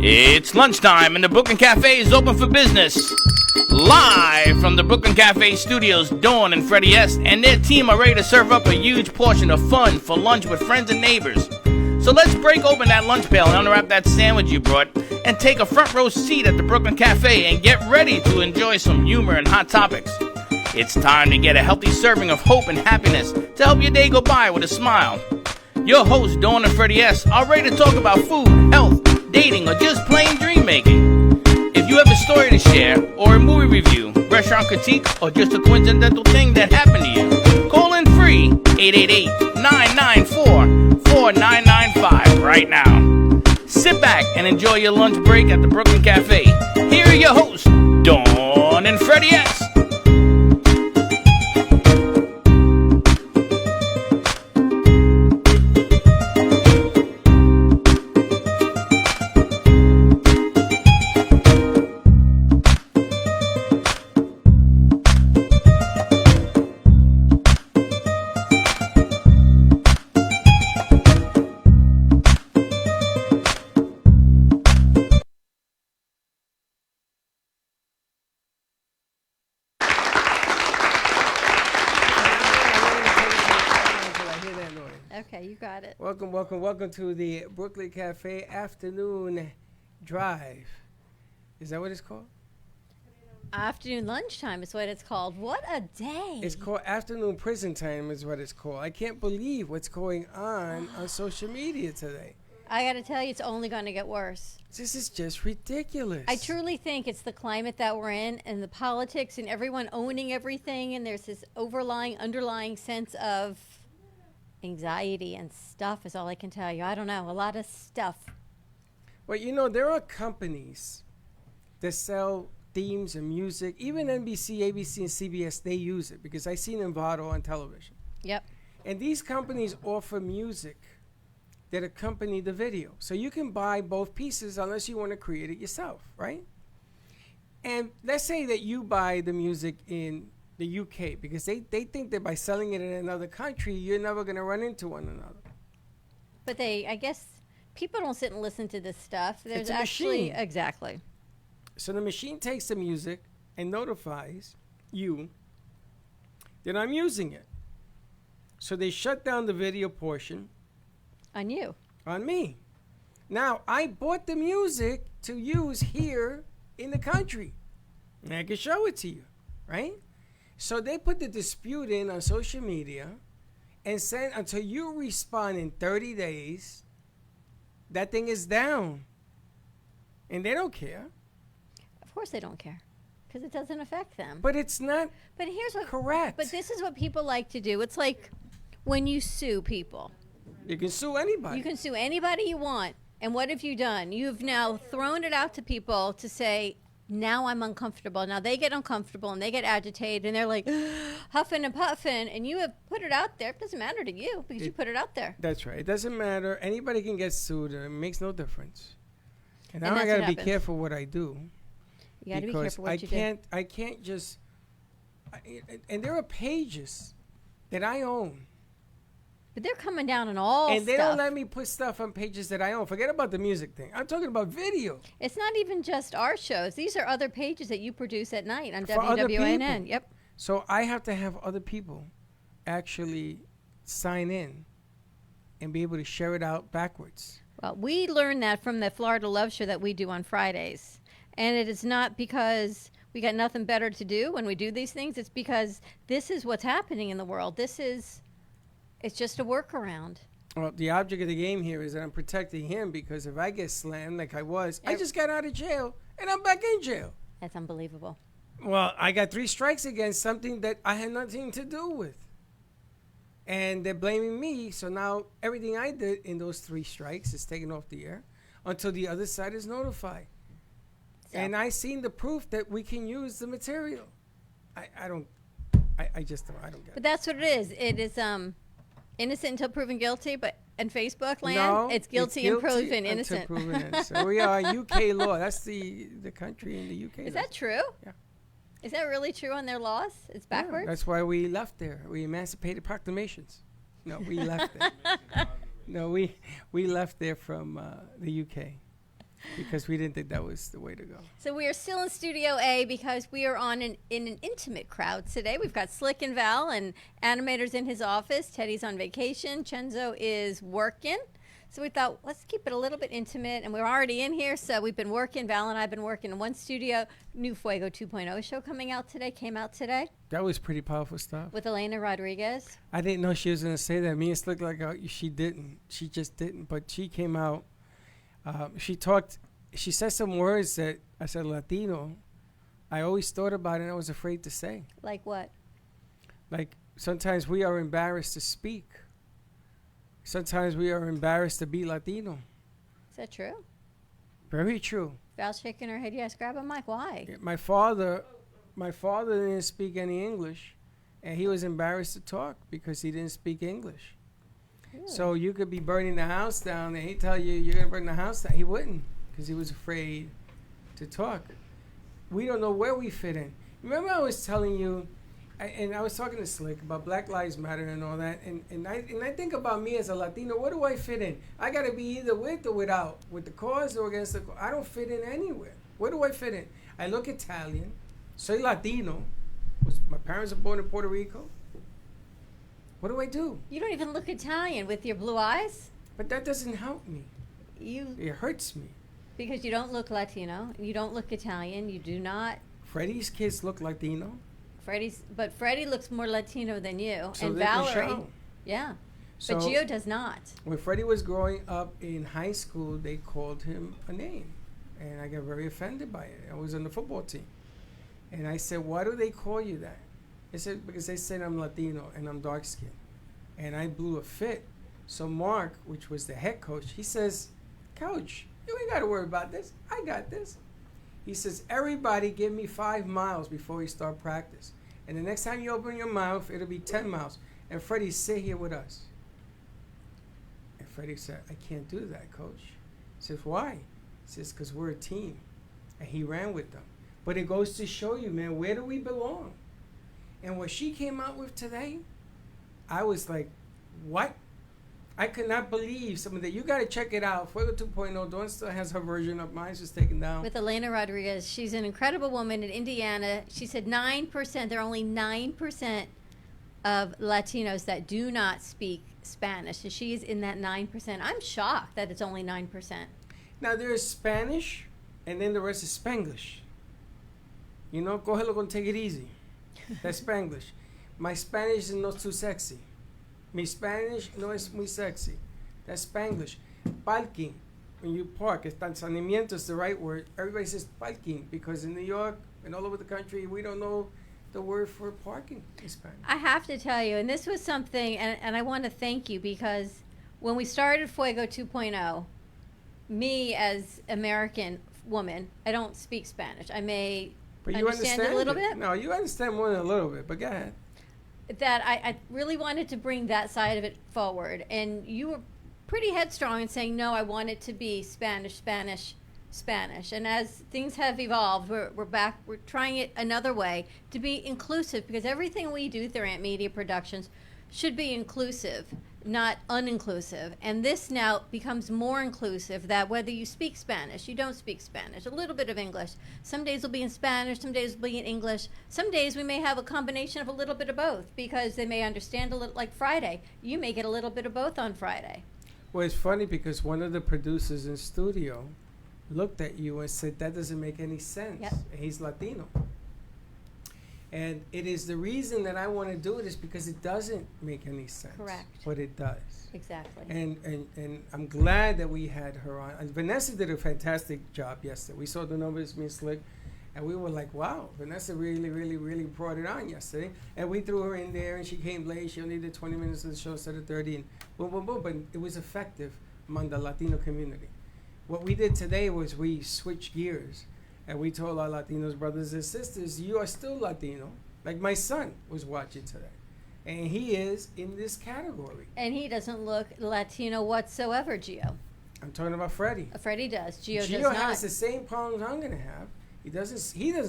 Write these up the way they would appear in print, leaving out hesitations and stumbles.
It's lunchtime and the Brooklyn Cafe is open for business. Live from the Brooklyn Cafe studios, Dawn and Freddy and their team are ready to serve up a huge portion of fun for lunch with friends and neighbors. So let's break open that lunch pail and unwrap that sandwich you brought and take a front row seat at the Brooklyn Cafe and get ready to enjoy some humor and hot topics. It's time to get a healthy serving of hope and happiness to help your day go by with a smile. Your hosts, Dawn and Freddy are ready to talk about food, health, dating, or just plain dream making. If you have a story to share, or a movie review, restaurant critique, or just a coincidental thing that happened to you, call in free 888-994-4995 right now. Sit back and enjoy your lunch break at the Brooklyn Cafe. Here are your hosts, Dawn and Freddy S. Okay, you got it. Welcome to the Brooklyn Cafe Afternoon Drive. Is that what it's called? Afternoon lunchtime is what it's called. What a day. It's called Afternoon Prison Time is what it's called. I can't believe what's going on social media today. I got to tell you, it's only going to get worse. This is just ridiculous. I truly think it's the climate that we're in and the politics and everyone owning everything, and there's this underlying sense of anxiety and stuff is all I can tell you. I don't know, a lot of stuff. Well, you know, there are companies that sell themes and music. Even NBC, ABC, and CBS, they use it because I seen Envato on television. Yep. And these companies offer music that accompany the video. So you can buy both pieces unless you want to create it yourself, right? And let's say that you buy the music in the UK because they think that by selling it in another country, you're never going to run into one another. But I guess people don't sit and listen to this stuff. There's It's a actually machine. Exactly. So the machine takes the music and notifies you that I'm using it. So they shut down the video portion. On you. On me. Now, I bought the music to use here in the country. And I can show it to you, right? So they put the dispute in on social media and said until you respond in 30 days, that thing is down. And they don't care. Of course they don't care because it doesn't affect them. But it's not But here's what correct. But this is what people like to do. It's like when you sue people. You can sue anybody. You can sue anybody you want. And what have you done? You've now thrown it out to people to say, now I'm uncomfortable. Now they get uncomfortable and they get agitated and they're like huffing and puffing. And you have put it out there. It doesn't matter to you because you put it out there. That's right. It doesn't matter. Anybody can get sued. It makes no difference. And now And I that's got to what be happens. careful what I do. You got to be careful what you do. I can't just. And there are pages that I own. But they're coming down on all And they stuff. don't let me put stuff on pages that I own. Forget about the music thing. I'm talking about video. It's not even just our shows. These are other pages that you produce at night on For other WWNN. people. Yep. So I have to have other people actually sign in and be able to share it out backwards. Well, we learned that from the Florida Love Show that we do on Fridays. And it is not because we got nothing better to do when we do these things. It's because this is what's happening in the world. It's just a workaround. Well, the object of the game here is that I'm protecting him because if I get slammed like I was, I just got out of jail and I'm back in jail. That's unbelievable. Well, I got 3 strikes against something that I had nothing to do with. And they're blaming me, so now everything I did in those 3 strikes is taken off the air until the other side is notified. So. And I seen the proof that we can use the material. I don't get it. But that's what it is. It is innocent until proven guilty, but in Facebook land, no, it's guilty and proven innocent. Proven innocent. So we are UK law. That's the country in the UK. Is that true? Yeah. Is that really true on their laws? It's backwards? Yeah, that's why we left there. We emancipated proclamations. No, we left there. No, we left there from the UK. because we didn't think that was the way to go. So we are still in Studio A because we are in an intimate crowd today. We've got Slick and Val and animators in his office. Teddy's on vacation. Chenzo is working. So we thought, let's keep it a little bit intimate. And we're already in here, so we've been working. Val and I have been working in one studio. New Fuego 2.0 show came out today. That was pretty powerful stuff. With Elena Rodriguez. I didn't know she was going to say that. Me and Slick like she didn't. She just didn't. But she came out. She said some words that I said Latino. I always thought about it and I was afraid to say. Like what? Like sometimes we are embarrassed to speak. Sometimes we are embarrassed to be Latino. Is that true? Very true. Val's shaking her head. Yes, grab a mic. Why? My father didn't speak any English, and he was embarrassed to talk because he didn't speak English. Really? So you could be burning the house down, and he'd tell you you're going to burn the house down. He wouldn't because he was afraid to talk. We don't know where we fit in. Remember I was telling you, and I was talking to Slick about Black Lives Matter and all that, and I think about me as a Latino. Where do I fit in? I got to be either with or without, with the cause or against the cause. I don't fit in anywhere. Where do I fit in? I look Italian. Soy Latino. My parents are born in Puerto Rico. What do I do? You don't even look Italian with your blue eyes. But that doesn't help me. It hurts me. Because you don't look Latino. You don't look Italian. You do not. Freddie's kids look Latino. But Freddie looks more Latino than you. So and they can Valerie. show. Yeah. So but Gio does not. When Freddie was growing up in high school, they called him a name. And I got very offended by it. I was on the football team. And I said, why do they call you that? They said, because they said I'm Latino and I'm dark skinned. And I blew a fit. So Mark, which was the head coach, he says, Coach, you ain't got to worry about this. I got this. He says, everybody give me 5 miles before we start practice. And the next time you open your mouth, it'll be 10 miles. And Freddie, sit here with us. And Freddie said, I can't do that, Coach. He says, why? He says, because we're a team. And he ran with them. But it goes to show you, man, where do we belong? And what she came out with today, I was like, what? I could not believe some of that. You got to check it out. Fuego 2.0. Dawn still has her version of mine. Just taken down. With Elena Rodriguez. She's an incredible woman in Indiana. She said 9%, there are only 9% of Latinos that do not speak Spanish. And she's in that 9%. I'm shocked that it's only 9%. Now, there is Spanish, and then the rest is Spanglish. You know, cógelo con take it easy. That's Spanglish. My Spanish is not too sexy. Mi Spanish no es muy sexy. That's Spanglish. Parking. When you park, estacionamiento is the right word. Everybody says parking because in New York and all over the country, we don't know the word for parking in Spanish. I have to tell you, and this was something, and I want to thank you because when we started Fuego 2.0, me as American woman, I don't speak Spanish. I may But you understand it a little bit. No, you understand more than a little bit, but go ahead. That I really wanted to bring that side of it forward. And you were pretty headstrong in saying, no, I want it to be Spanish, Spanish, Spanish. And as things have evolved, we're back, we're trying it another way to be inclusive because everything we do through Ant Media Productions should be inclusive, not uninclusive. And this now becomes more inclusive that whether you speak Spanish, you don't speak Spanish, a little bit of English. Some days will be in Spanish, some days will be in English. Some days we may have a combination of a little bit of both because they may understand a little, like Friday. You may get a little bit of both on Friday. Well, it's funny because one of the producers in studio looked at you and said, that doesn't make any sense. Yep. And he's Latino. And it is the reason that I want to do it is because it doesn't make any sense. Correct. But it does. Exactly. And I'm glad that we had her on. And Vanessa did a fantastic job yesterday. We saw the numbers, me and Slick, and we were like, wow, Vanessa really, really, really brought it on yesterday. And we threw her in there, and she came late. She only did 20 minutes of the show instead of 30, and boom, boom, boom. But it was effective among the Latino community. What we did today was we switched gears. And we told our Latinos brothers and sisters, you are still Latino. Like my son was watching today. And he is in this category. And he doesn't look Latino whatsoever, Gio. I'm talking about Freddie. Freddie does. Gio does Gio not. has the same problems I'm going to have. He doesn't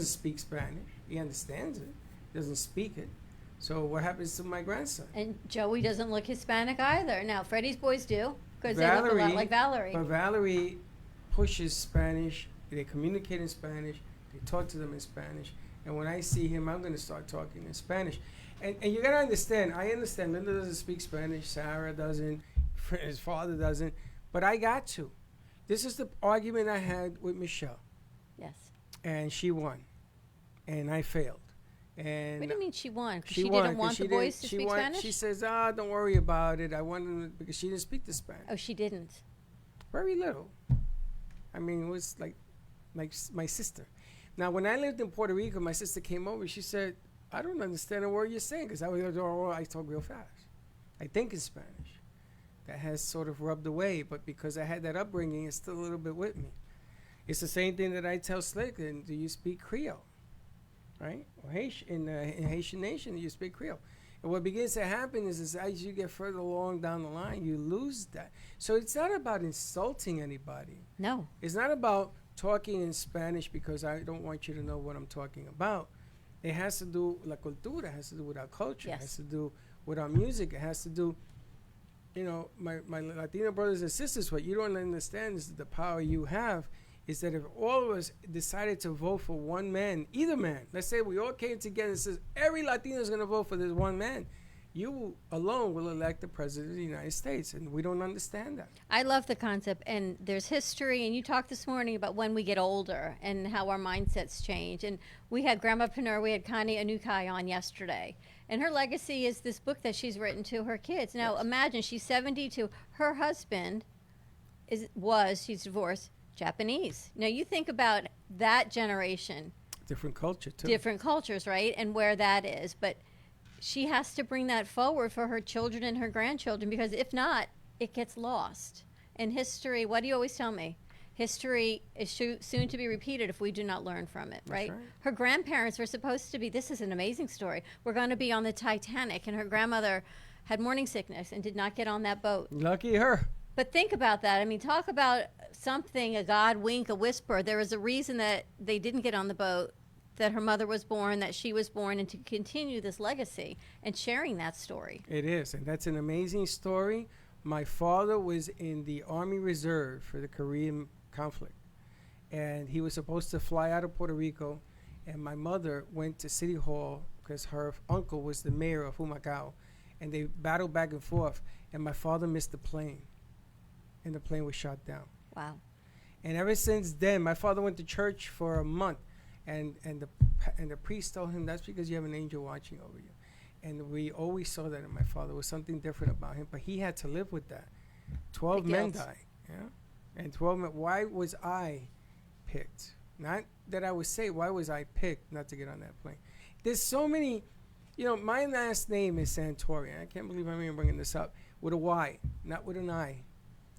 speak Spanish. He understands it. He doesn't speak it. So what happens to my grandson? And Joey doesn't look Hispanic either. Now, Freddie's boys do because they look a lot like Valerie. But Valerie pushes Spanish. They communicate in Spanish. They talk to them in Spanish. And when I see him, I'm going to start talking in Spanish. And you got to understand, I understand Linda doesn't speak Spanish, Sarah doesn't, his father doesn't, but I got to. This is the argument I had with Michelle. Yes. And she won. And I failed. And What do you mean she won? 'Cause she didn't want the boys to speak Spanish? She says, don't worry about it. I wanted because she didn't speak the Spanish. Oh, she didn't. Very little. I mean, it was like my sister. Now, when I lived in Puerto Rico, my sister came over. She said, I don't understand a word you're saying because I talk real fast. I think in Spanish. That has sort of rubbed away, but because I had that upbringing, it's still a little bit with me. It's the same thing that I tell Slick, and do you speak Creole? Right? Or in Haitian Nation, you speak Creole. And what begins to happen is as you get further along down the line, you lose that. So it's not about insulting anybody. No. It's not about talking in Spanish because I don't want you to know what I'm talking about. It has to do, la cultura, it has to do with our culture. Yes. It has to do with our music. It has to do, my Latino brothers and sisters, what you don't understand is that the power you have is that if all of us decided to vote for one man, either man, let's say we all came together and says every Latino is going to vote for this one man, you alone will elect the president of the United States, and we don't understand that. I love the concept, and there's history, and you talked this morning about when we get older and how our mindsets change. And we had Grandma Panur, we had Connie Anukai on yesterday, and her legacy is this book that she's written to her kids. Now, imagine she's 72. Her husband she's divorced, Japanese. Now, you think about that generation. Different culture, too. Different cultures, right? And where that is. But she has to bring that forward for her children and her grandchildren, because if not, it gets lost. And history, what do you always tell me? History is soon to be repeated if we do not learn from it, right? That's right. Her grandparents were supposed to be, this is an amazing story, we're going to be on the Titanic, and her grandmother had morning sickness and did not get on that boat. Lucky her. But think about that. I mean, talk about something, a God wink, a whisper. There was a reason that they didn't get on the boat, that her mother was born, that she was born, and to continue this legacy and sharing that story. It is, and that's an amazing story. My father was in the Army Reserve for the Korean conflict, and he was supposed to fly out of Puerto Rico, and my mother went to City Hall because her uncle was the mayor of Humacao, and they battled back and forth, and my father missed the plane, and the plane was shot down. Wow. And ever since then, my father went to church for a month, and the priest told him, that's because you have an angel watching over you. And we always saw that in my father. There was something different about him, but he had to live with that. 12 men died, yeah? And 12 men, why was I picked? Not that I was saved, why was I picked not to get on that plane? There's so many, my last name is Santorian. I can't believe I'm even bringing this up. With a Y, not with an I.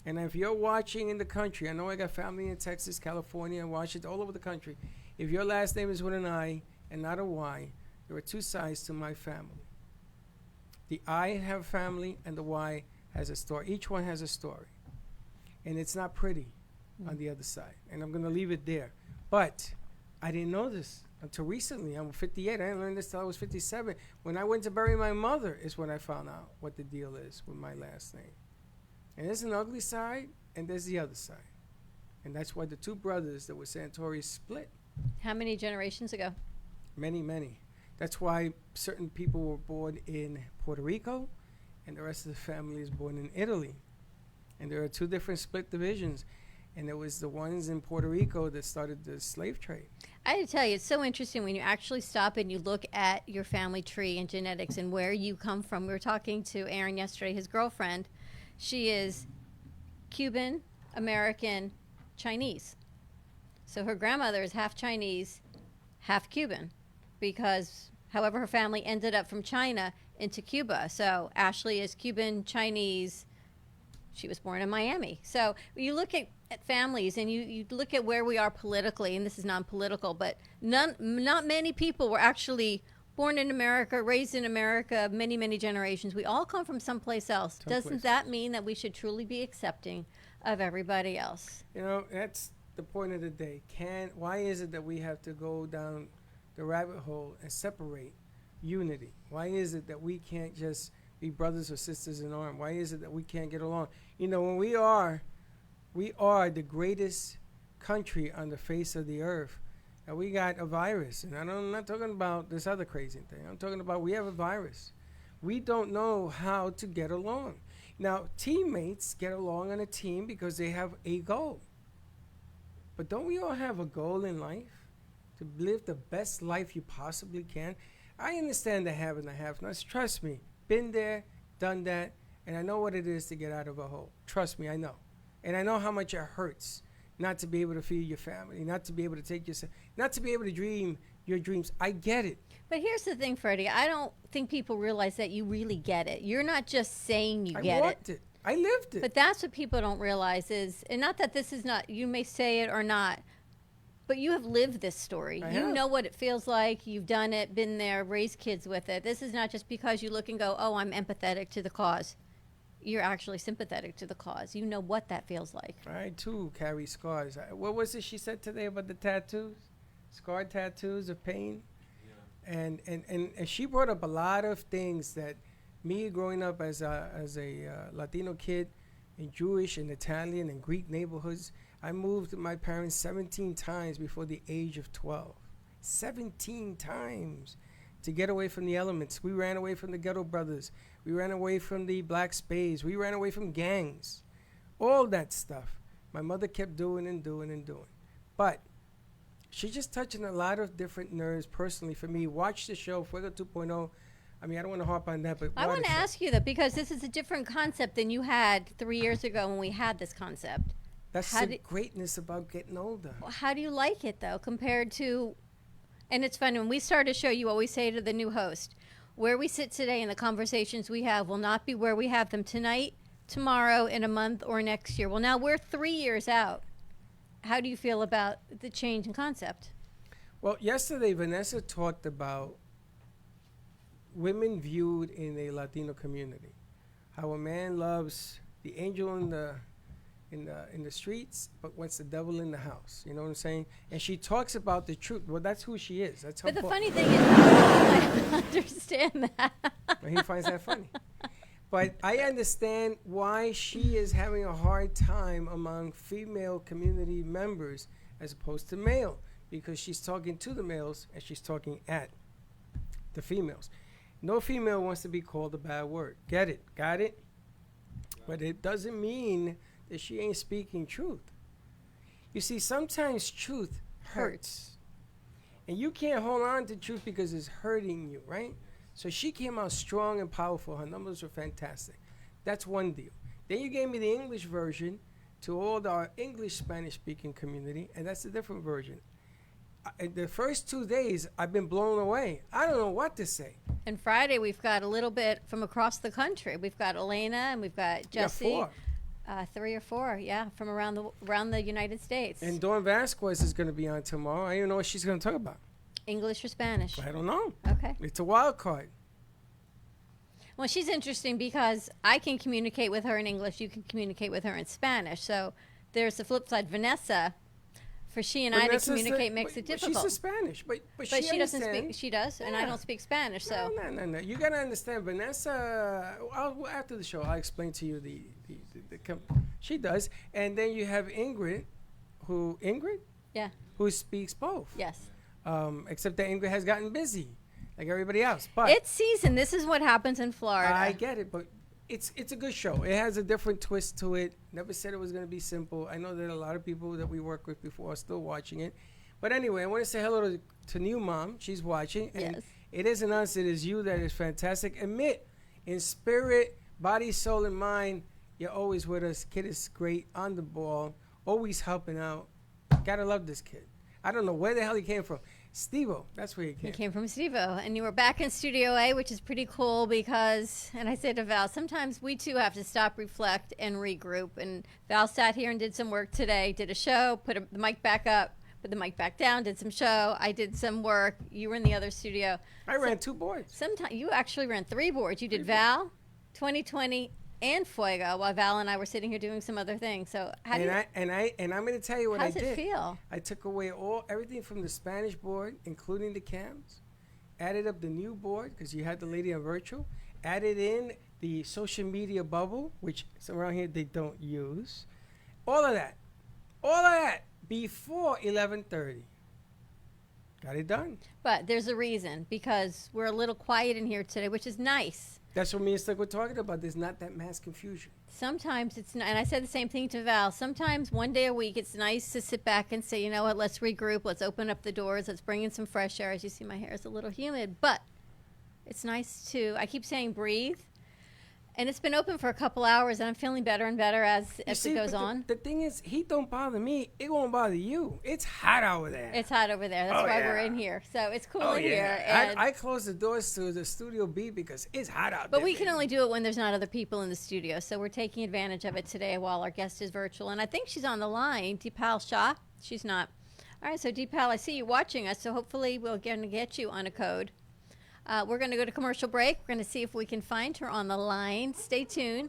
And if you're watching in the country, I know I got family in Texas, California, Washington, all over the country. If your last name is with an I and not a Y, there are two sides to my family. The I have family and the Y has a story. Each one has a story. And it's not pretty on the other side. And I'm going to leave it there. But I didn't know this until recently. I'm 58. I didn't learn this till I was 57. When I went to bury my mother is when I found out what the deal is with my last name. And there's an ugly side, and there's the other side. And that's why the two brothers that were Santori split. How many generations ago? Many, many. That's why certain people were born in Puerto Rico, and the rest of the family is born in Italy. And there are two different split divisions. And it was the ones in Puerto Rico that started the slave trade. I have to tell you, it's so interesting when you actually stop and you look at your family tree and genetics and where you come from. We were talking to Aaron yesterday, his girlfriend. She is Cuban, American, Chinese. So her grandmother is half Chinese, half Cuban, because however her family ended up from China into Cuba. So Ashley is Cuban, Chinese. She was born in Miami. So you look at families and you look at where we are politically, and this is non-political, but not many people were actually born in America, raised in America, many, many generations. We all come from someplace else. Doesn't that mean that we should truly be accepting of everybody else? That's the point of the day. Why is it that we have to go down the rabbit hole and separate unity? Why is it that we can't just be brothers or sisters in arms? Why is it that we can't get along? When we are the greatest country on the face of the earth, and we got a virus. And I'm not talking about this other crazy thing. I'm talking about we have a virus. We don't know how to get along. Now, teammates get along on a team because they have a goal. But don't we all have a goal in life? To live the best life you possibly can? I understand the have and the have-nots. Trust me. Been there, done that, and I know what it is to get out of a hole. Trust me, I know. And I know how much it hurts not to be able to feed your family, not to be able to take yourself, not to be able to dream your dreams. I get it. But here's the thing, Freddie. I don't think people realize that you really get it. You're not just saying you get I walked it. I lived it. But that's what people don't realize is, and not that this is not, you may say it or not, but you have lived this story. You know what it feels like. You've done it, been there, raised kids with it. This is not just because you look and go, oh, I'm empathetic to the cause. You're actually sympathetic to the cause. You know what that feels like. I, too, carry scars. What was it she said today about the tattoos? Scar tattoos of pain? Yeah. And she brought up a lot of things that me growing up as a Latino kid in Jewish and Italian and Greek neighborhoods, I moved with my parents 17 times before the age of 12. 17 times to get away from the elements. We ran away from the Ghetto Brothers. We ran away from the Black Spades. We ran away from gangs. All that stuff. My mother kept doing and doing and doing. But she's just touching a lot of different nerves personally for me. Watch the show, Fuego 2.0. I mean, I don't want to harp on that, but I want to ask you that because this is a different concept than you had 3 years ago when we had this concept. That's the greatness about getting older. How do you like it, though, compared to, and it's funny, when we start a show, you always say to the new host, where we sit today and the conversations we have will not be where we have them tonight, tomorrow, in a month, or next year. Well, now we're 3 years out. How do you feel about the change in concept? Well, yesterday, Vanessa talked about women viewed in a Latino community. How a man loves the angel in the streets, but wants the devil in the house. You know what I'm saying? And she talks about the truth. Well, that's who she is. That's her. But the funny thing is, I understand that. Well, he finds that funny. But I understand why she is having a hard time among female community members as opposed to male, because she's talking to the males and she's talking at the females. No female wants to be called a bad word. Get it? Got it? But it doesn't mean that she ain't speaking truth. You see, sometimes truth hurts. And you can't hold on to truth because it's hurting you, right? So she came out strong and powerful. Her numbers were fantastic. That's one deal. Then you gave me the English version to all our English Spanish-speaking community, and that's a different version. The first 2 days, I've been blown away. I don't know what to say. And Friday, we've got a little bit from across the country. We've got Elena and we've got Jesse. Yeah, 4. 3 or 4, yeah, from around the United States. And Dawn Vasquez is going to be on tomorrow. I don't even know what she's going to talk about. English or Spanish? I don't know. Okay. It's a wild card. Well, she's interesting because I can communicate with her in English. You can communicate with her in Spanish. So there's the flip side. Vanessa, for she and I to communicate makes it difficult. She's a Spanish, but she doesn't speak. She does, and I don't speak Spanish. So no. You gotta understand, Vanessa. After the show, I'll explain to you the she does, and then you have Ingrid, who speaks both. Yes. Except that Ingrid has gotten busy, like everybody else. But it's season. This is what happens in Florida. I get it, but it's a good show. It has a different twist to it. Never said it was going to be simple. I know that a lot of people that we work with before are still watching it. But anyway, I want to say hello to new mom. She's watching. And yes. It isn't us. It is you that is fantastic. Admit, in spirit, body, soul, and mind, you're always with us. Kid is great, on the ball, always helping out. Gotta love this kid. I don't know where the hell he came from. Steve-O, that's where he came. He came from Steve-O, and you were back in Studio A, which is pretty cool because, and I said to Val, sometimes we too have to stop, reflect, and regroup. And Val sat here and did some work today, did a show, put the mic back up, put the mic back down, did some show. I did some work. You were in the other studio. I ran 2 boards. Sometimes you actually ran 3 boards. You did Val, 2020, and Fuego, while Val and I were sitting here doing some other things. So how do you? I'm going to tell you what I did. How does it feel? I took away everything from the Spanish board, including the cams. Added up the new board because you had the lady on virtual. Added in the social media bubble, which around here they don't use. All of that before 11:30. Got it done. But there's a reason, because we're a little quiet in here today, which is nice. That's what me and Stuck were talking about. There's not that mass confusion. Sometimes it's not, and I said the same thing to Val. Sometimes one day a week it's nice to sit back and say, you know what, let's regroup, let's open up the doors, let's bring in some fresh air. As you see, my hair is a little humid, but it's nice to, I keep saying breathe. And it's been open for a couple hours, and I'm feeling better and better as it goes on. The thing is, heat don't bother me. It won't bother you. It's hot over there. It's hot over there. That's why we're in here. So it's cool in here. And I close the doors to the Studio B because it's hot out there. But we can only do it when there's not other people in the studio. So we're taking advantage of it today while our guest is virtual. And I think she's on the line, Dipal Shah. She's not. All right, so Deeple, I see you watching us, so hopefully we're going to get you on a code. We're going to go to commercial break. We're going to see if we can find her on the line. Stay tuned.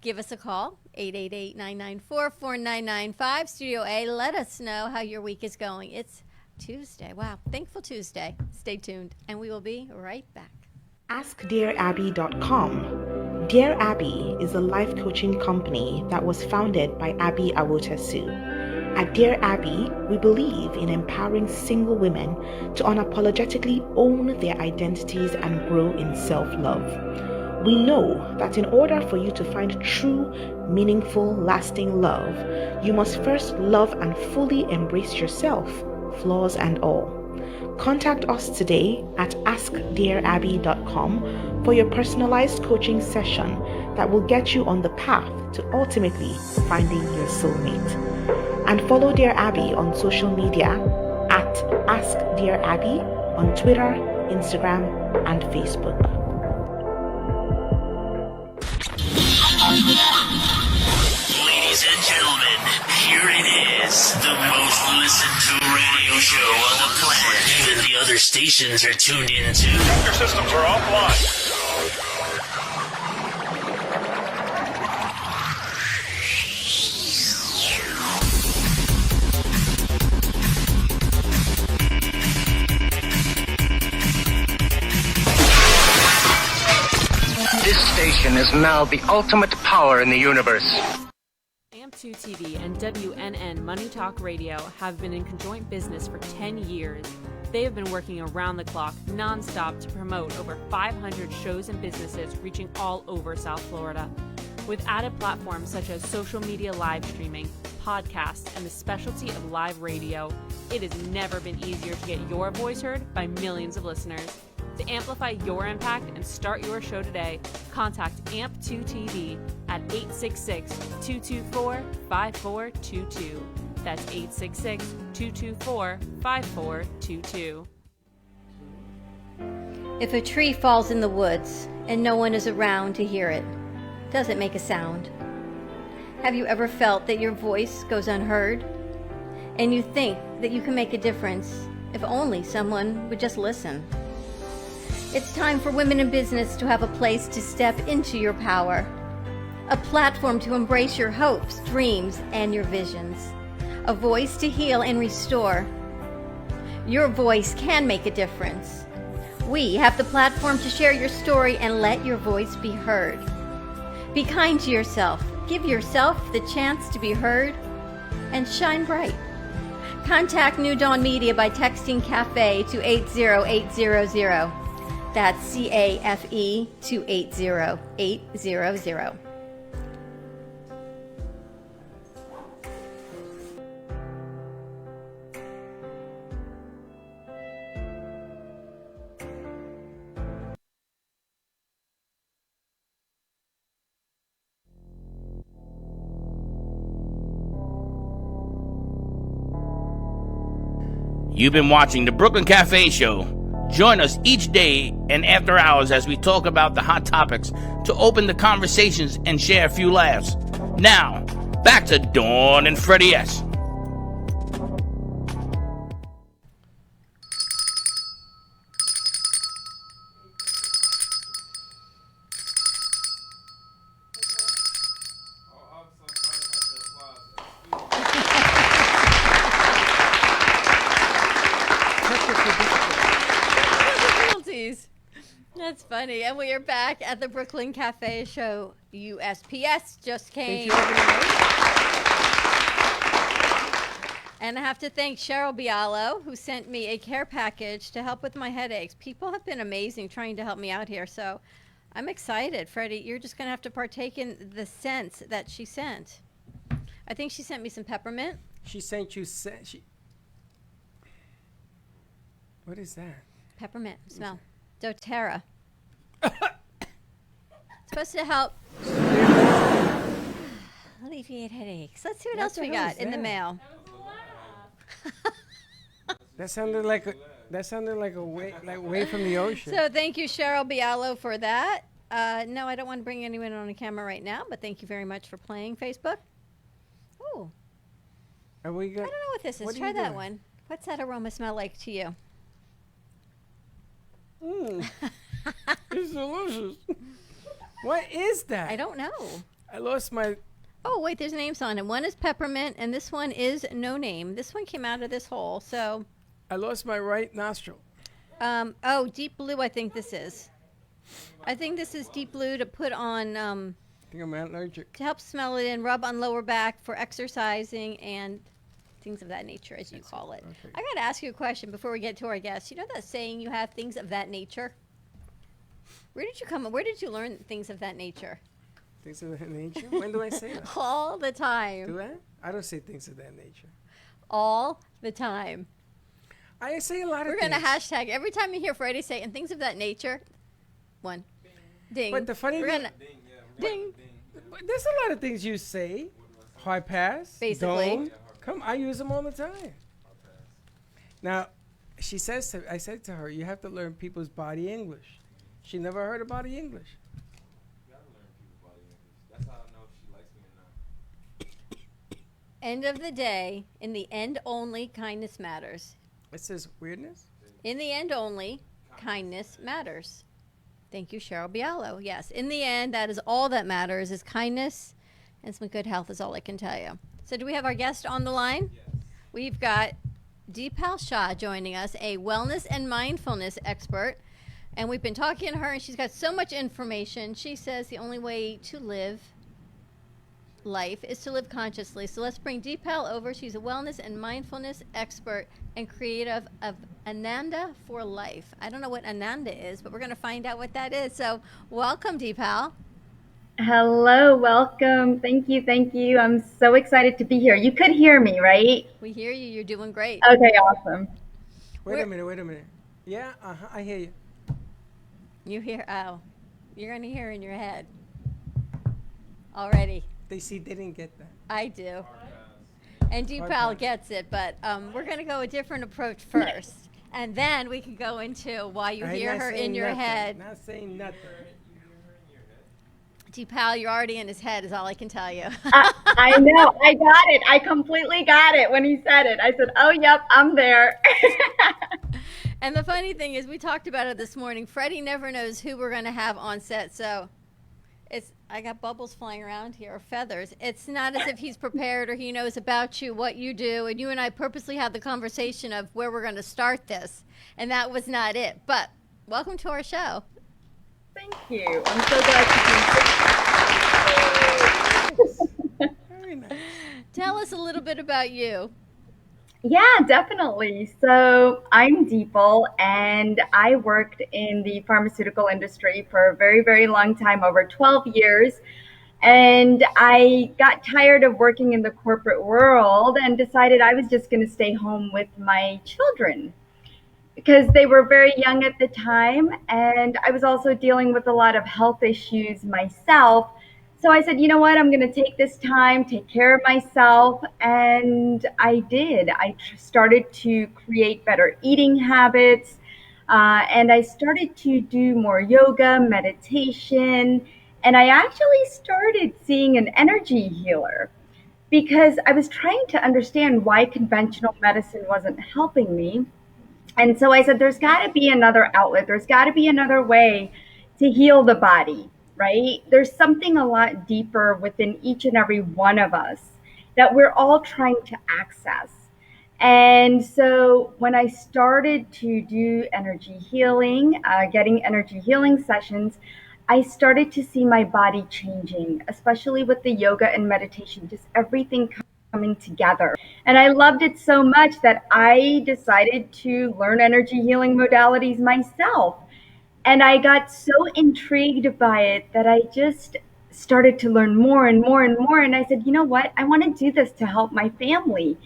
Give us a call, 888-994-4995, Studio A. Let us know how your week is going. It's Tuesday. Wow, thankful Tuesday. Stay tuned, and we will be right back. AskDearAbby.com. Dear Abby is a life coaching company that was founded by Abby Awotasu. At Dear Abby, we believe in empowering single women to unapologetically own their identities and grow in self-love. We know that in order for you to find true, meaningful, lasting love, you must first love and fully embrace yourself, flaws and all. Contact us today at AskDearAbby.com for your personalized coaching session that will get you on the path to ultimately finding your soulmate. And follow Dear Abby on social media at Ask Dear Abby on Twitter, Instagram, and Facebook. Ladies and gentlemen, here it is, the most listened to radio show on the planet. Even the other stations are tuned in too. Your systems are offline. This station is now the ultimate power in the universe. AMP2 TV and WNN Money Talk Radio have been in conjoint business for 10 years. They have been working around the clock, non-stop, to promote over 500 shows and businesses reaching all over South Florida. With added platforms such as social media live streaming, podcasts, and the specialty of live radio, it has never been easier to get your voice heard by millions of listeners. To amplify your impact and start your show today, contact AMP2 TV at 866-224-5422. That's 866-224-5422. If a tree falls in the woods and no one is around to hear it, does it make a sound? Have you ever felt that your voice goes unheard? And you think that you can make a difference if only someone would just listen? It's time for women in business to have a place to step into your power, a platform to embrace your hopes, dreams, and your visions, a voice to heal and restore. Your voice can make a difference. We have the platform to share your story and let your voice be heard. Be kind to yourself, give yourself the chance to be heard, and shine bright. Contact New Dawn Media by texting CAFE to 80800. That's CAFE to 80800. You've been watching the Brooklyn Cafe Show. Join us each day and after hours as we talk about the hot topics to open the conversations and share a few laughs. Now, back to Dawn and Freddy S. That's funny. And we are back at the Brooklyn Cafe Show. USPS just came. And I have to thank Cheryl Bialo, who sent me a care package to help with my headaches. People have been amazing trying to help me out here, so I'm excited. Freddie, you're just going to have to partake in the scents that she sent. I think she sent me some peppermint. She sent you. What is that? Peppermint. Smell. doTERRA. It's supposed to help alleviate headaches. Let's see what else we got in the mail. That sounded like a way from the ocean. So thank you, Cheryl Bialo, for that. No, I don't want to bring anyone on the camera right now, but thank you very much for playing Facebook. Oh, Are we good? I don't know what this is. What are Try you that doing? one. What's that aroma smell like to you? It's delicious. What is that? I don't know. I lost my. Oh, wait, there's names on it. One is peppermint, and this one is no name. This one came out of this hole, so. I lost my right nostril. Deep blue, I think this is. I think this is deep blue to put on, I think I'm allergic. to help smell it and rub on lower back for exercising and things of that nature, as you call it. Okay. I got to ask you a question before we get to our guests. You know that saying you have things of that nature? Where did you learn things of that nature? Things of that nature? When do I say that? All the time. Do I? I don't say things of that nature. All the time. I say a lot of We're things. going to hashtag every time you hear Freddie say, and things of that nature, one. Ding. But the funny We're thing, gonna, ding. but there's a lot of things you say. Hard pass. Basically. Don't. Come, I use them all the time. Now, I said to her, you have to learn people's body English. She never heard of body English. That's how I know if she likes me or not. End of the day, in the end only, kindness matters. It says weirdness. In the end only, kindness matters. Thank you, Cheryl Bialo. Yes, in the end, that is all that matters is kindness and some good health is all I can tell you. So do we have our guest on the line? Yes. We've got Dipal Shah joining us, a wellness and mindfulness expert. And we've been talking to her, and she's got so much information. She says the only way to live life is to live consciously. So let's bring Deeple over. She's a wellness and mindfulness expert and creative of Ananda for Life. I don't know what Ananda is, but we're going to find out what that is. So welcome, Deeple. Hello, welcome. Thank you. I'm so excited to be here. You could hear me, right? We hear you. You're doing great. Okay, awesome. Wait a minute. Yeah, I hear you. You hear, you're going to hear in your head already. They didn't get that. I do. And Deeple gets it, but we're going to go a different approach first. And then we can go into why you hear her in your head. Not saying nothing. Deeple, you're already in his head is all I can tell you. I know. I got it. I completely got it when he said it. I said, oh, yep, I'm there. And the funny thing is, we talked about it this morning. Freddie never knows who we're going to have on set, so I got bubbles flying around here, or feathers. It's not as if he's prepared or he knows about you, what you do, and you and I purposely had the conversation of where we're going to start this, and that was not it. But welcome to our show. Thank you. I'm so glad to be here. Very nice. Tell us a little bit about you. Yeah, definitely. So I'm Deeple, and I worked in the pharmaceutical industry for a very, very long time, over 12 years. And I got tired of working in the corporate world and decided I was just going to stay home with my children because they were very young at the time. And I was also dealing with a lot of health issues myself. So I said, you know what, I'm going to take this time, take care of myself. And I did. I started to create better eating habits. And I started to do more yoga, meditation. And I actually started seeing an energy healer because I was trying to understand why conventional medicine wasn't helping me. And so I said, there's got to be another outlet. There's got to be another way to heal the body. Right? There's something a lot deeper within each and every one of us that we're all trying to access. And so when I started to do energy healing, getting energy healing sessions, I started to see my body changing, especially with the yoga and meditation, just everything coming together. And I loved it so much that I decided to learn energy healing modalities myself. And I got so intrigued by it that I just started to learn more and more and more. And I said, you know what? I want to do this to help my family.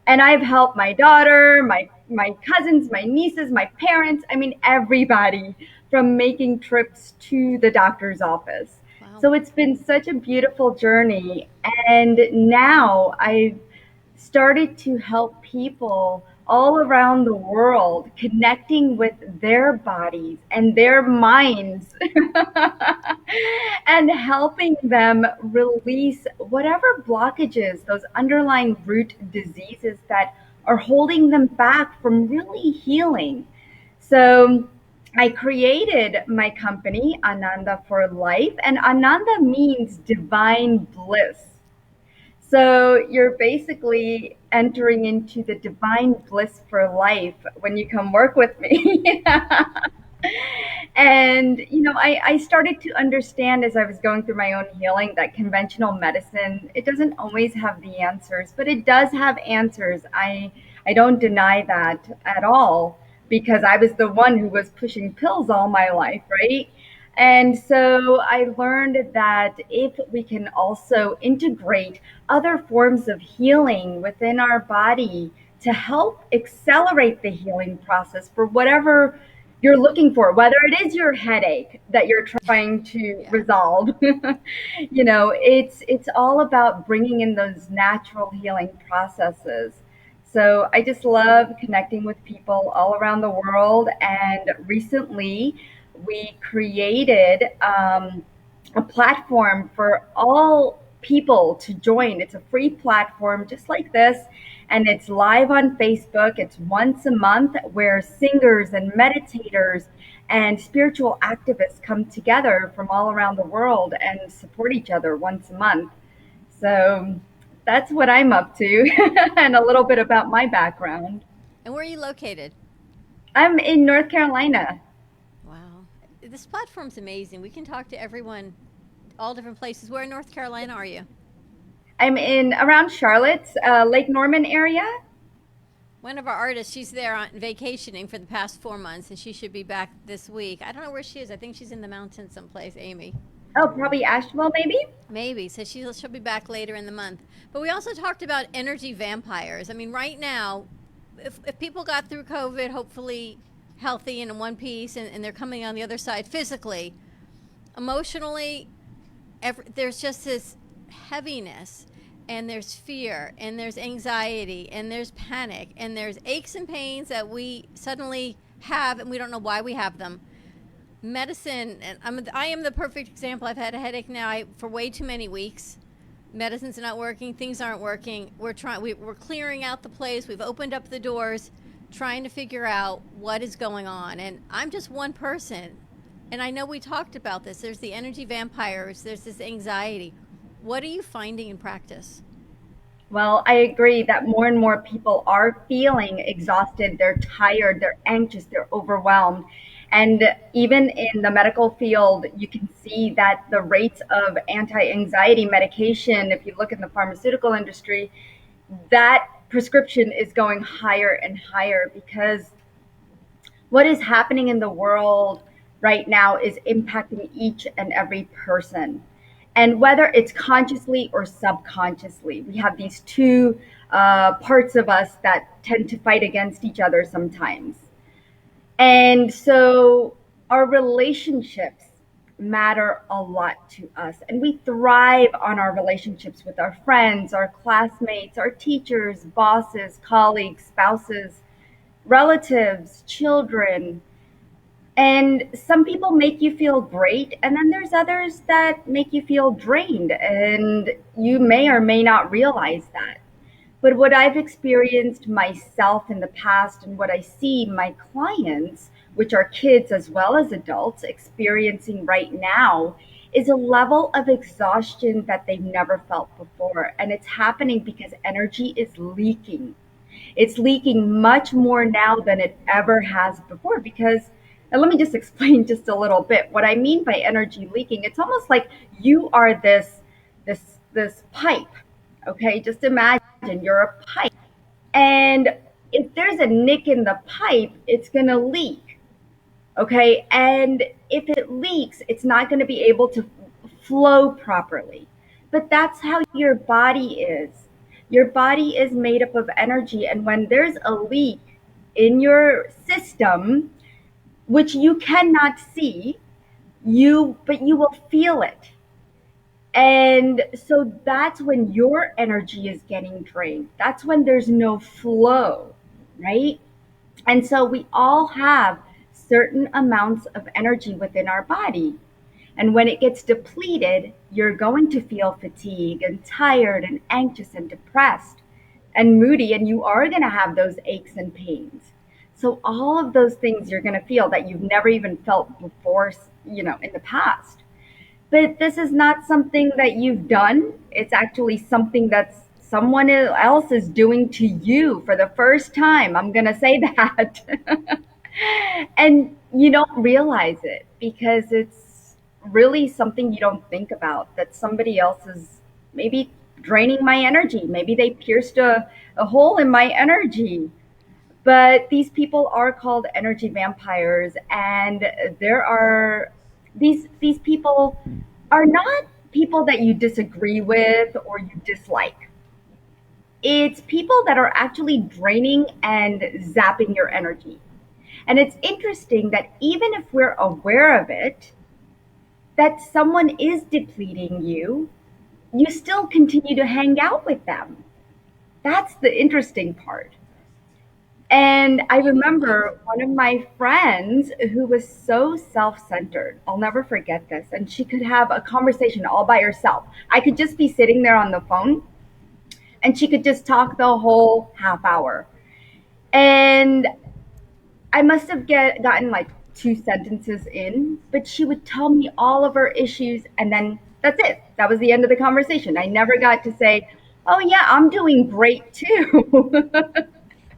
And I've helped my daughter, my cousins, my nieces, my parents, I mean, everybody from making trips to the doctor's office. Wow. So it's been such a beautiful journey. And now I've started to help people all around the world connecting with their bodies and their minds and helping them release whatever blockages, those underlying root diseases that are holding them back from really healing. So I created my company, Ananda for Life, and Ananda means divine bliss. So you're basically entering into the divine bliss for life when you come work with me. And, I started to understand as I was going through my own healing that conventional medicine, it doesn't always have the answers, but it does have answers. I don't deny that at all because I was the one who was pushing pills all my life, right? And so I learned that if we can also integrate other forms of healing within our body to help accelerate the healing process for whatever you're looking for, whether it is your headache that you're trying to resolve, it's all about bringing in those natural healing processes. So I just love connecting with people all around the world. And recently, we created a platform for all people to join. It's a free platform just like this, and it's live on Facebook. It's once a month where singers and meditators and spiritual activists come together from all around the world and support each other once a month. So that's what I'm up to and a little bit about my background. And where are you located? I'm in North Carolina. Wow. This platform's amazing. We can talk to everyone, all different places. Where in North Carolina are you? I'm in around Charlotte, Lake Norman area. One of our artists, she's there on vacationing for the past 4 months, and she should be back this week. I don't know where she is. I think she's in the mountains someplace, Amy. Oh, probably Asheville, maybe? Maybe. So she'll be back later in the month. But we also talked about energy vampires. I mean, right now, if people got through COVID, hopefully healthy and in one piece, and they're coming on the other side physically, emotionally, there's just this heaviness, and there's fear, and there's anxiety, and there's panic, and there's aches and pains that we suddenly have, and we don't know why we have them. Medicine, and I am the perfect example. I've had a headache now for way too many weeks. Medicine's not working. Things aren't working. We're clearing out the place. We've opened up the doors, trying to figure out what is going on. And I'm just one person. And I know we talked about this. There's the energy vampires. There's this anxiety. What are you finding in practice? Well, I agree that more and more people are feeling exhausted. They're tired. They're anxious. They're overwhelmed. And even in the medical field, you can see that the rates of anti-anxiety medication, if you look in the pharmaceutical industry, that prescription is going higher and higher because what is happening in the world right now is impacting each and every person. And whether it's consciously or subconsciously, we have these two parts of us that tend to fight against each other sometimes. And so our relationships matter a lot to us, and we thrive on our relationships with our friends, our classmates, our teachers, bosses, colleagues, spouses, relatives, children. And some people make you feel great, and then there's others that make you feel drained, and you may or may not realize that. But what I've experienced myself in the past and what I see my clients, which are kids as well as adults, experiencing right now is a level of exhaustion that they've never felt before. And it's happening because energy is leaking. It's leaking much more now than it ever has before because, and let me just explain just a little bit what I mean by energy leaking. It's almost like you are this pipe, okay? Just imagine you're a pipe. And if there's a nick in the pipe, it's going to leak. Okay. And if it leaks, it's not going to be able to flow properly. But that's how your body is. Your body is made up of energy. And when there's a leak in your system, which you cannot see, but you will feel it. And so that's when your energy is getting drained. That's when there's no flow, right? And so we all have certain amounts of energy within our body. And when it gets depleted, you're going to feel fatigue and tired and anxious and depressed and moody, and you are going to have those aches and pains. So all of those things you're going to feel that you've never even felt before, in the past. But this is not something that you've done. It's actually something that's someone else is doing to you for the first time. I'm going to say that. And you don't realize it because it's really something you don't think about, that somebody else is maybe draining my energy. Maybe they pierced a hole in my energy. But these people are called energy vampires, and there are these people are not people that you disagree with or you dislike. It's people that are actually draining and zapping your energy. And it's interesting that even if we're aware of it, that someone is depleting you, you still continue to hang out with them. That's the interesting part. And I remember one of my friends who was so self-centered. I'll never forget this. And she could have a conversation all by herself. I could just be sitting there on the phone and she could just talk the whole half hour. And I must have gotten like 2 sentences in, but she would tell me all of her issues and then that's it. That was the end of the conversation. I never got to say, oh yeah, I'm doing great too.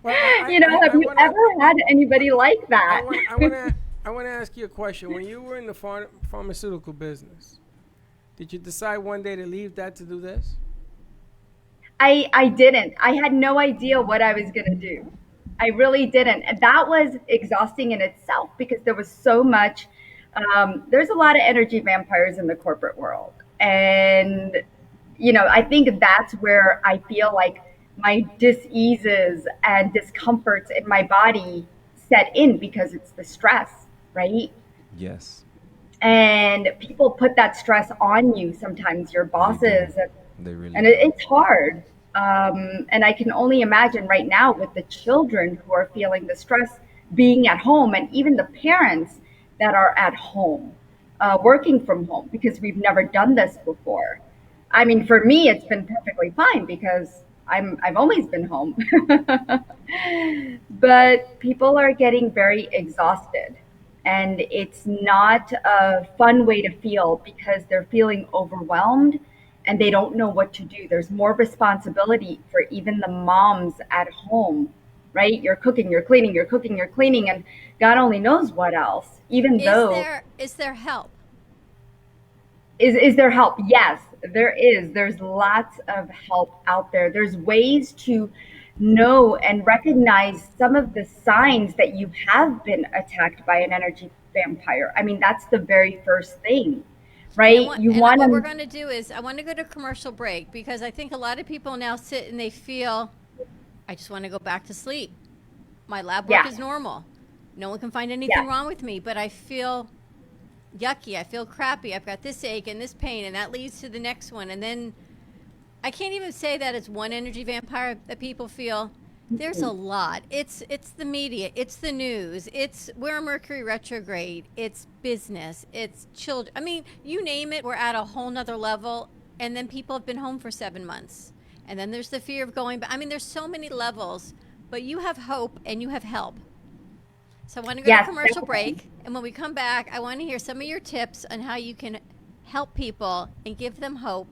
Well, have you ever had anybody like that? I want to ask you a question. When you were in the pharmaceutical business, did you decide one day to leave that to do this? I didn't. I had no idea what I was going to do. I really didn't. And that was exhausting in itself because there was so much. There's a lot of energy vampires in the corporate world. And, I think that's where I feel like my dis-eases and discomforts in my body set in because it's the stress, right? Yes. And people put that stress on you sometimes, your bosses. They really and it's hard. And I can only imagine right now with the children who are feeling the stress being at home and even the parents that are at home, working from home because we've never done this before. I mean, for me, it's been perfectly fine because I've always been home. But people are getting very exhausted and it's not a fun way to feel because they're feeling overwhelmed and they don't know what to do. There's more responsibility for even the moms at home, right? You're cooking, you're cleaning, you're cooking, you're cleaning, and God only knows what else, even though. Is there help? Is there help? Yes, there is. There's lots of help out there. There's ways to know and recognize some of the signs that you have been attacked by an energy vampire. I mean, that's the very first thing, right? What we're going to do is I want to go to commercial break because I think a lot of people now sit and they feel, I just want to go back to sleep. My lab work is normal. No one can find anything wrong with me, but I feel yucky. I feel crappy. I've got this ache and this pain, and that leads to the next one. And then I can't even say that it's one energy vampire that people feel. There's a lot. It's the media. It's the news. We're Mercury retrograde. It's business. It's children. I mean, you name it, we're at a whole nother level. And then people have been home for 7 months. And then there's the fear of going back. I mean, there's so many levels, but you have hope and you have help. So I want to go to commercial break. And when we come back, I want to hear some of your tips on how you can help people and give them hope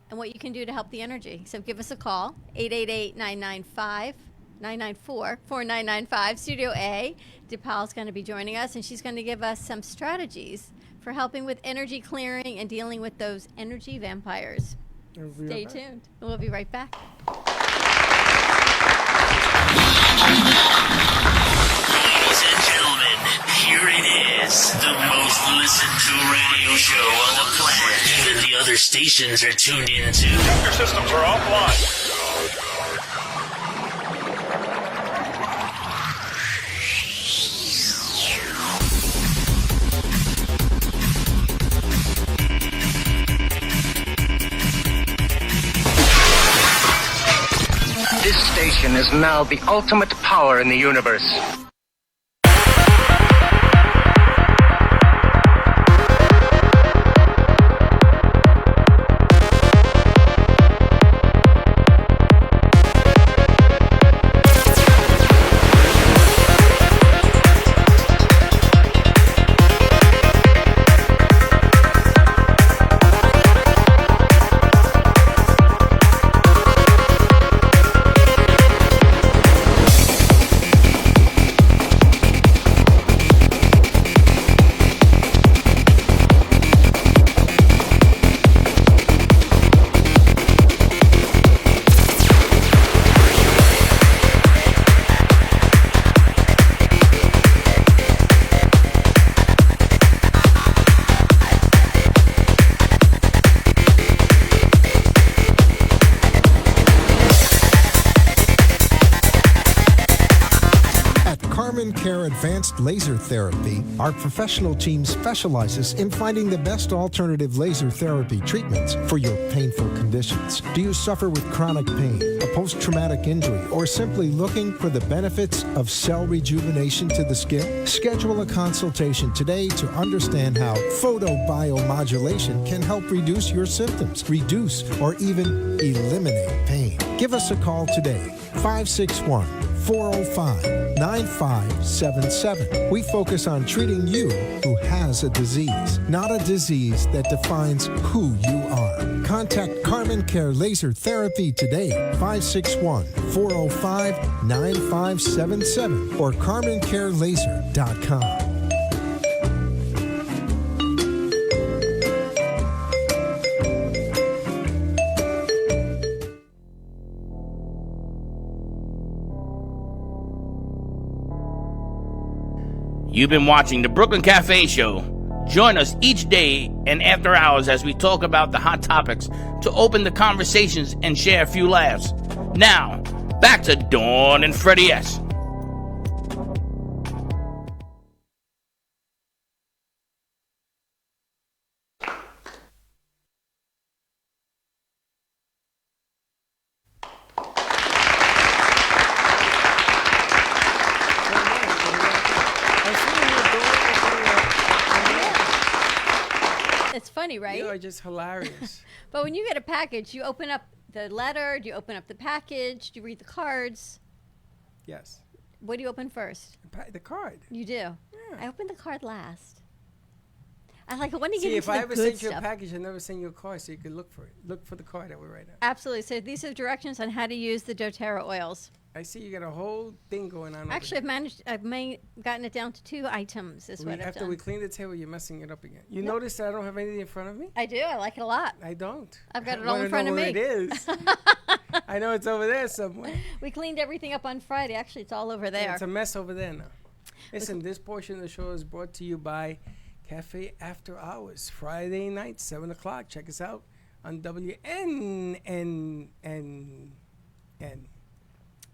and what you can do to help the energy. So give us a call, 888-994-4995, Studio A. Dipal's going to be joining us, and she's going to give us some strategies for helping with energy clearing and dealing with those energy vampires. Stay tuned. We'll be right back. Ladies and gentlemen, here it is. The most listened to radio show on the planet. Even the other stations are tuned in too. Your systems are offline. This station is now the ultimate power in the universe. Care Advanced Laser Therapy, our professional team specializes in finding the best alternative laser therapy treatments for your painful conditions. Do you suffer with chronic pain, a post-traumatic injury, or simply looking for the benefits of cell rejuvenation to the skin? Schedule a consultation today to understand how photobiomodulation can help reduce your symptoms, reduce or even eliminate pain. Give us a call today, 561-405-9577. We focus on treating you who has a disease, not a disease that defines who you are. Contact Carmen Care Laser Therapy today, 561-405-9577 or CarmenCareLaser.com. You've been watching the Brooklyn Cafe Show. Join us each day and after hours as we talk about the hot topics to open the conversations and share a few laughs. Now, back to Dawn and Freddy S. It's funny, right? You are just hilarious. But when you get a package, you open up the letter, do you open up the package, do you read the cards? Yes. What do you open first? The card. You do? Yeah. I open the card last. I like, when do you See, get if into I the ever good sent you a stuff? package, I never send you a card so you could look for it. Look for the card that we're right now. Absolutely. So these are directions on how to use the doTERRA oils. I see you got a whole thing going on. Actually, I've gotten it down to 2 items is what I've after done. we clean the table, you're messing it up again. You notice that I don't have anything in front of me? I do. I like it a lot. I don't. I've got it I all wanna in front know of where me. it is. I know it's over there somewhere. We cleaned everything up on Friday. Actually, it's all over there. Yeah, it's a mess over there now. Listen, this portion of the show is brought to you by Cafe After Hours, Friday night, 7 o'clock. Check us out on WNNN.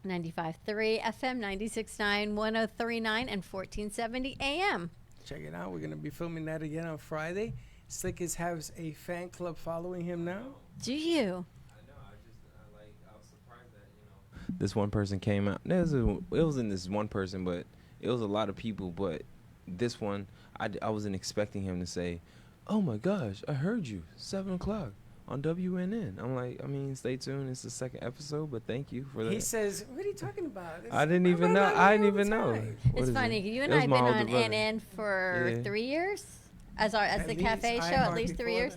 95.3 FM, 96.9, 103.9, and 1470 AM. Check it out. We're going to be filming that again on Friday. Slickers has a fan club following him now. Do you? I know. I was surprised that, this one person came out. It wasn't this one person, but it was a lot of people. But this one, I wasn't expecting him to say, "Oh my gosh, I heard you 7 o'clock on WNN." I'm like, stay tuned. It's the second episode, but thank you for that. He says, "What are you talking about?" I didn't even know. It's funny. You and I have been on NN for 3 years as the cafe show, at least 3 years,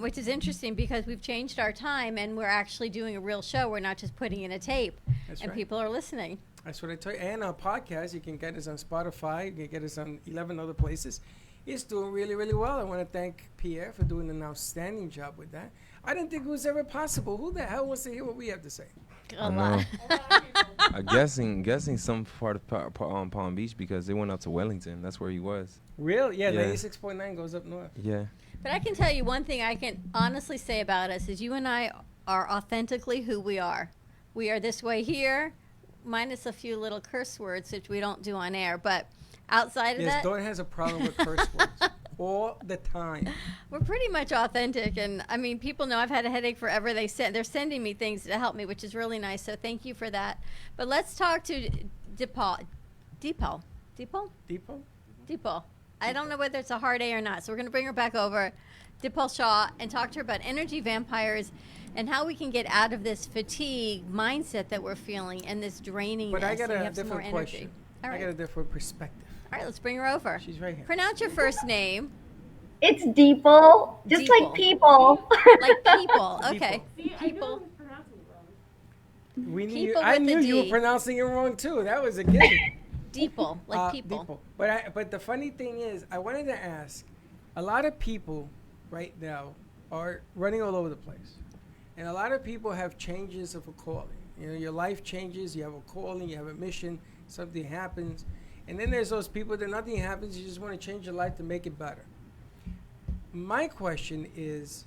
which is interesting because we've changed our time and we're actually doing a real show. We're not just putting in a tape, and people are listening. That's what I told you. And our podcast, you can get us on Spotify. You can get us on 11 other places. It's doing really, really well. I want to thank Pierre for doing an outstanding job with that. I didn't think it was ever possible. Who the hell wants to hear what we have to say? A lot. I'm guessing some part of Palm Beach because they went out to Wellington. That's where he was. Really? Yeah, Yeah. 96.9 goes up north. Yeah. But I can tell you one thing I can honestly say about us is you and I are authentically who we are. We are this way here, minus a few little curse words which we don't do on air. But outside of Yes, that, Dawn has a problem with curse words all the time. we're pretty much authentic. And I mean, people know I've had a headache forever. They're sending me things to help me, which is really nice. So thank you for that. But let's talk to Dipal. Deeple. I don't know whether it's a hard A or not. So we're going to bring her back over, Dipal Shah, and talk to her about energy vampires and how we can get out of this fatigue mindset that we're feeling and this draininess. But I got and a have some more different energy. question. All right. I got a different perspective. All right, let's bring her over. She's right here. Pronounce your first name. It's Deeple, just Deeple. like people. Like people. Okay. People. We knew People I with knew a you were D. pronouncing it wrong too. That was a given. Deeple. Like people. Deeple. But the funny thing is, I wanted to ask, a lot of people right now are running all over the place. And a lot of people have changes of a calling. You know, your life changes, you have a calling, you have a mission, something happens. And then there's those people that nothing happens, you just want to change your life to make it better. My question is,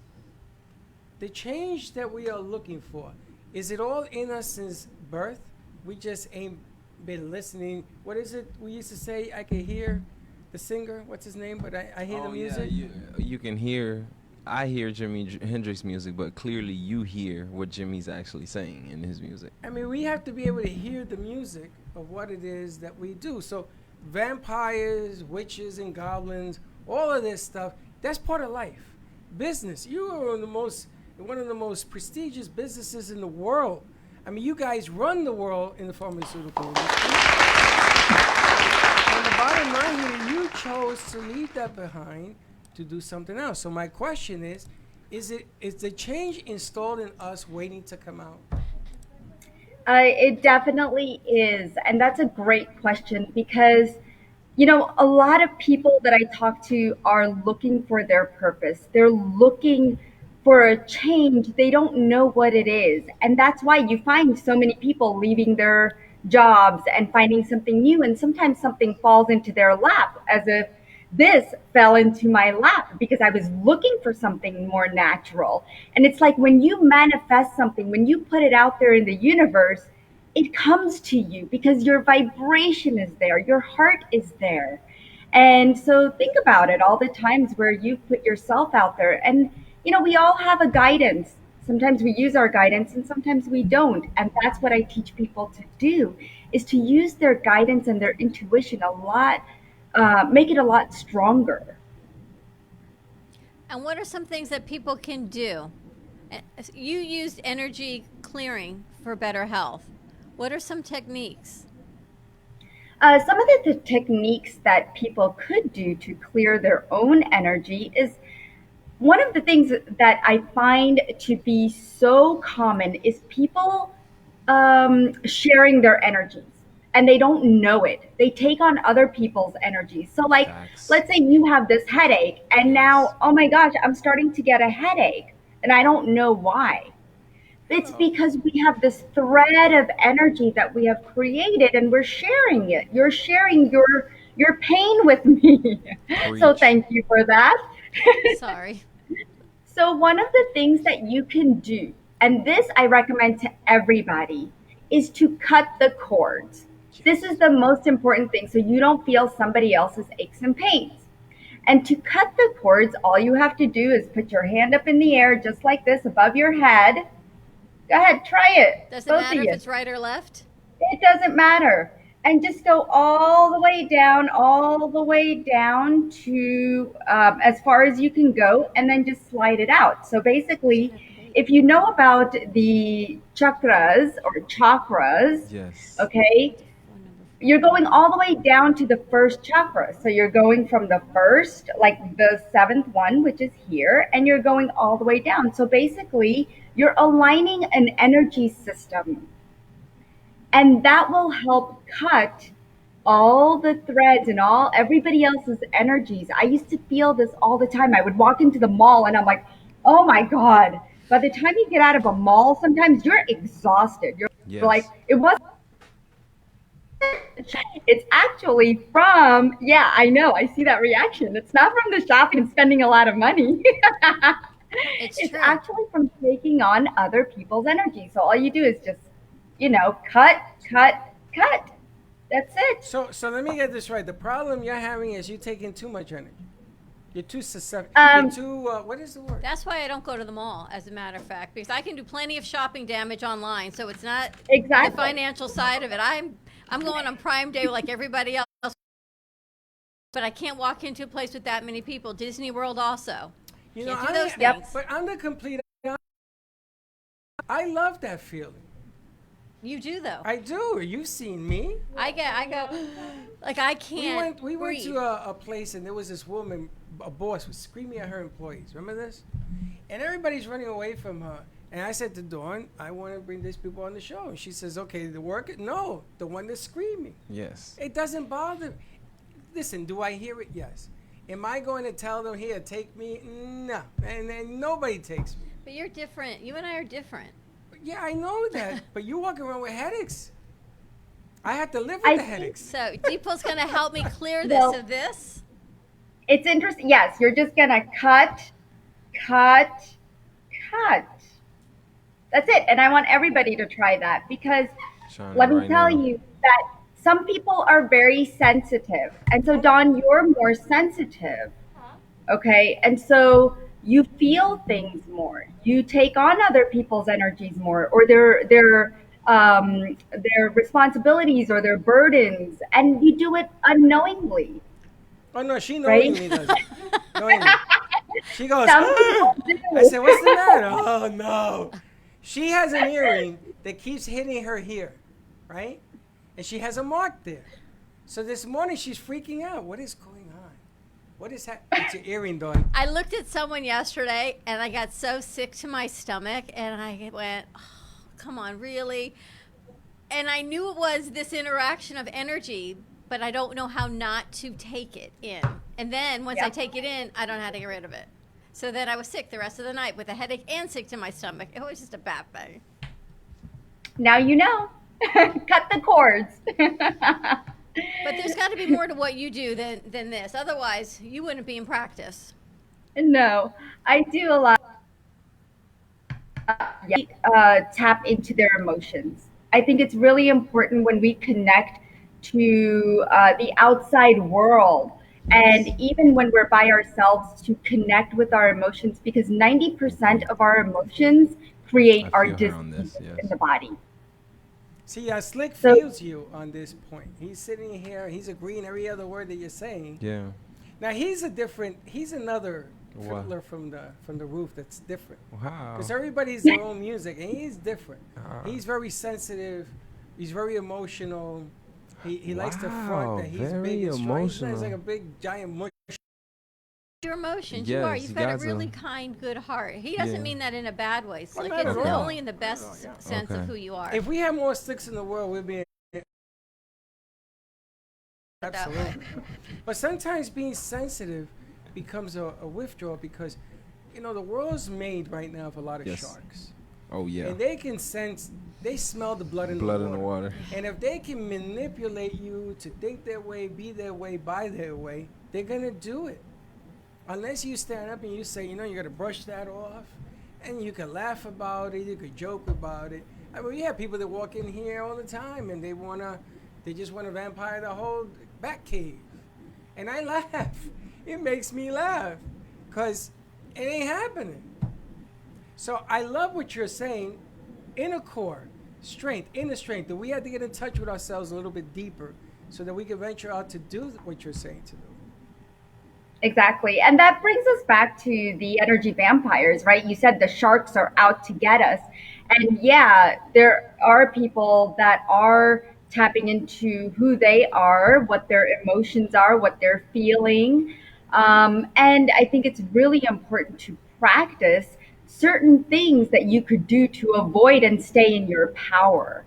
the change that we are looking for, is it all in us since birth? We just ain't been listening. What is it we used to say? I could hear the singer. What's his name? But I hear the music. Yeah, you can hear. I hear Jimi Hendrix music, but clearly you hear what Jimmy's actually saying in his music. I mean, we have to be able to hear the music of what it is that we do. So vampires, witches, and goblins, all of this stuff, that's part of life. Business. You are one of the most prestigious businesses in the world. I mean, you guys run the world in the pharmaceutical industry. And the bottom line here, you chose to leave that behind to do something else. So my question is the change installed in us waiting to come out? It definitely is. And that's a great question because, you know, a lot of people that I talk to are looking for their purpose. They're looking for a change. They don't know what it is. And that's why you find so many people leaving their jobs and finding something new. And sometimes something falls into their lap, as if this fell into my lap because I was looking for something more natural. And it's like when you manifest something, when you put it out there in the universe, it comes to you because your vibration is there, your heart is there. And so think about it, all the times where you put yourself out there. And, you know, we all have a guidance. Sometimes we use our guidance and sometimes we don't. And that's what I teach people to do, is to use their guidance and their intuition a lot, make it a lot stronger. And what are some things that people can do? You used energy clearing for better health. What are some techniques? Some of the techniques that people could do to clear their own energy is, one of the things that I find to be so common is people sharing their energies. And they don't know it. They take on other people's energies. So like, let's say you have this headache and now, oh my gosh, I'm starting to get a headache and I don't know why. It's because we have this thread of energy that we have created and we're sharing it. You're sharing your pain with me. So thank you for that. Sorry. So one of the things that you can do, and this I recommend to everybody, is to cut the cords. This is the most important thing, so you don't feel somebody else's aches and pains. And to cut the cords, all you have to do is put your hand up in the air just like this above your head. Go ahead, try it. Does it matter if it's right or left? It doesn't matter. And just go all the way down to as far as you can go, and then just slide it out. So basically, if you know about the chakras, Yes. Okay, you're going all the way down to the first chakra. So you're going from the first, like the seventh one, which is here, and you're going all the way down. So basically, you're aligning an energy system. And that will help cut all the threads and everybody else's energies. I used to feel this all the time. I would walk into the mall and I'm like, oh my God, by the time you get out of a mall, sometimes you're exhausted. You're like, Yes. it was. It's actually from, yeah, I know. I see that reaction. It's not from the shopping and spending a lot of money. It's true. actually from taking on other people's energy. So all you do is just, cut, cut, cut. That's it. So let me get this right. The problem you're having is you're taking too much energy. You're too susceptible. Um, You're too. What is the word? That's why I don't go to the mall, as a matter of fact, because I can do plenty of shopping damage online. So it's not Exactly. the financial side of it. I'm going on Prime Day like everybody else, but I can't walk into a place with that many people. Disney World also. You know, Can't do those Yep. things. but I'm the complete. I love that feeling. You do though. I do. You've seen me. I go like I can't. We went breathe. to a place and there was this woman, a boss, was screaming at her employees. Remember this? And everybody's running away from her. And I said to Dawn, I want to bring these people on the show. And she says, okay, the worker? No, the one that's screaming. Yes. It doesn't bother me. Listen, do I hear it? Yes. Am I going to tell them, here, take me? No. And nobody takes me. But you're different. You and I are different. Yeah, I know that. But you walking around with headaches. I have to live with I the think headaches. So Deeple's going to help me clear this Well- of this. It's interesting. Yes, you're just going to cut, cut, cut. That's it. And I want everybody to try that because Trying let me right tell now. you that some people are very sensitive. And so, Dawn, you're more sensitive. Okay. And so you feel things more. You take on other people's energies more or their responsibilities or their burdens. And you do it unknowingly. Oh, no, she Right? knowingly does it. Knowingly. She goes, Some "Ah!" people do. I said, what's the matter? Oh, no. She has an earring that keeps hitting her here, right? And she has a mark there. So this morning she's freaking out. What is going on? What is happening? It's your earring, Dawn. I looked at someone yesterday and I got so sick to my stomach and I went, oh, come on, really? And I knew it was this interaction of energy, but I don't know how not to take it in. And then once I take it in, I don't know how to get rid of it. So then I was sick the rest of the night with a headache and sick to my stomach. It was just a bad thing. Now you know. Cut the cords. But there's got to be more to what you do than this. Otherwise, you wouldn't be in practice. No, I do a lot. Tap into their emotions. I think it's really important when we connect to the outside world and even when we're by ourselves to connect with our emotions because 90% of our emotions create I our feel her on this, disease yes. in the body. See, Slick So- feels you on this point. He's sitting here. He's agreeing every other word that you're saying. Yeah. Now, he's another What? fiddler from the roof that's different. Wow. Because everybody's their own music, and he's different. Ah. He's very sensitive. He's very emotional. He likes to Wow, front that he's very big and strong. He's emotional. like a big giant mush. Your emotions, you are. Yes, You've you got a guys really are- kind, good heart. He doesn't Yeah. mean that in a bad way. Slick. not It's at all. only in the best sense of Okay. who you are. If we had more sticks in the world, we'd be That absolutely. But sometimes being sensitive becomes a withdrawal because, the world's made right now of a lot of Yes. sharks. Oh yeah. And they can sense, they smell the blood in Blood the in water. the water. And if they can manipulate you to think their way, be their way, buy their way, they're going to do it. Unless you stand up and you say, you got to brush that off. And you can laugh about it, you could joke about it. I mean, we have people that walk in here all the time and they just want to vampire the whole back cave. And I laugh. It makes me laugh because it ain't happening. So I love what you're saying. Inner core, inner strength, that we have to get in touch with ourselves a little bit deeper so that we can venture out to do what you're saying to do. Exactly. And that brings us back to the energy vampires, right? You said the sharks are out to get us. And yeah, there are people that are tapping into who they are, what their emotions are, what they're feeling. And I think it's really important to practice certain things that you could do to avoid and stay in your power.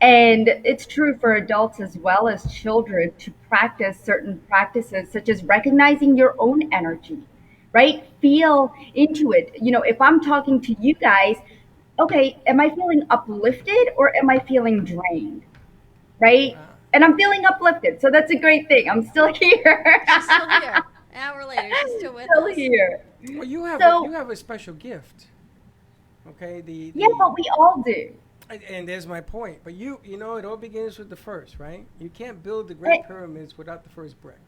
And it's true for adults as well as children to practice certain practices, such as recognizing your own energy, right? Feel into it. If I'm talking to you guys, okay, am I feeling uplifted or am I feeling drained? Right? And I'm feeling uplifted. So that's a great thing. I'm still here. She's still here. An hour later, she's still with Still us. here. Well, you have So- you have a special gift. Okay, Yeah, but we all do. and there's my point. But you know, it all begins with the first, right? You can't build the great Right. pyramids without the first brick.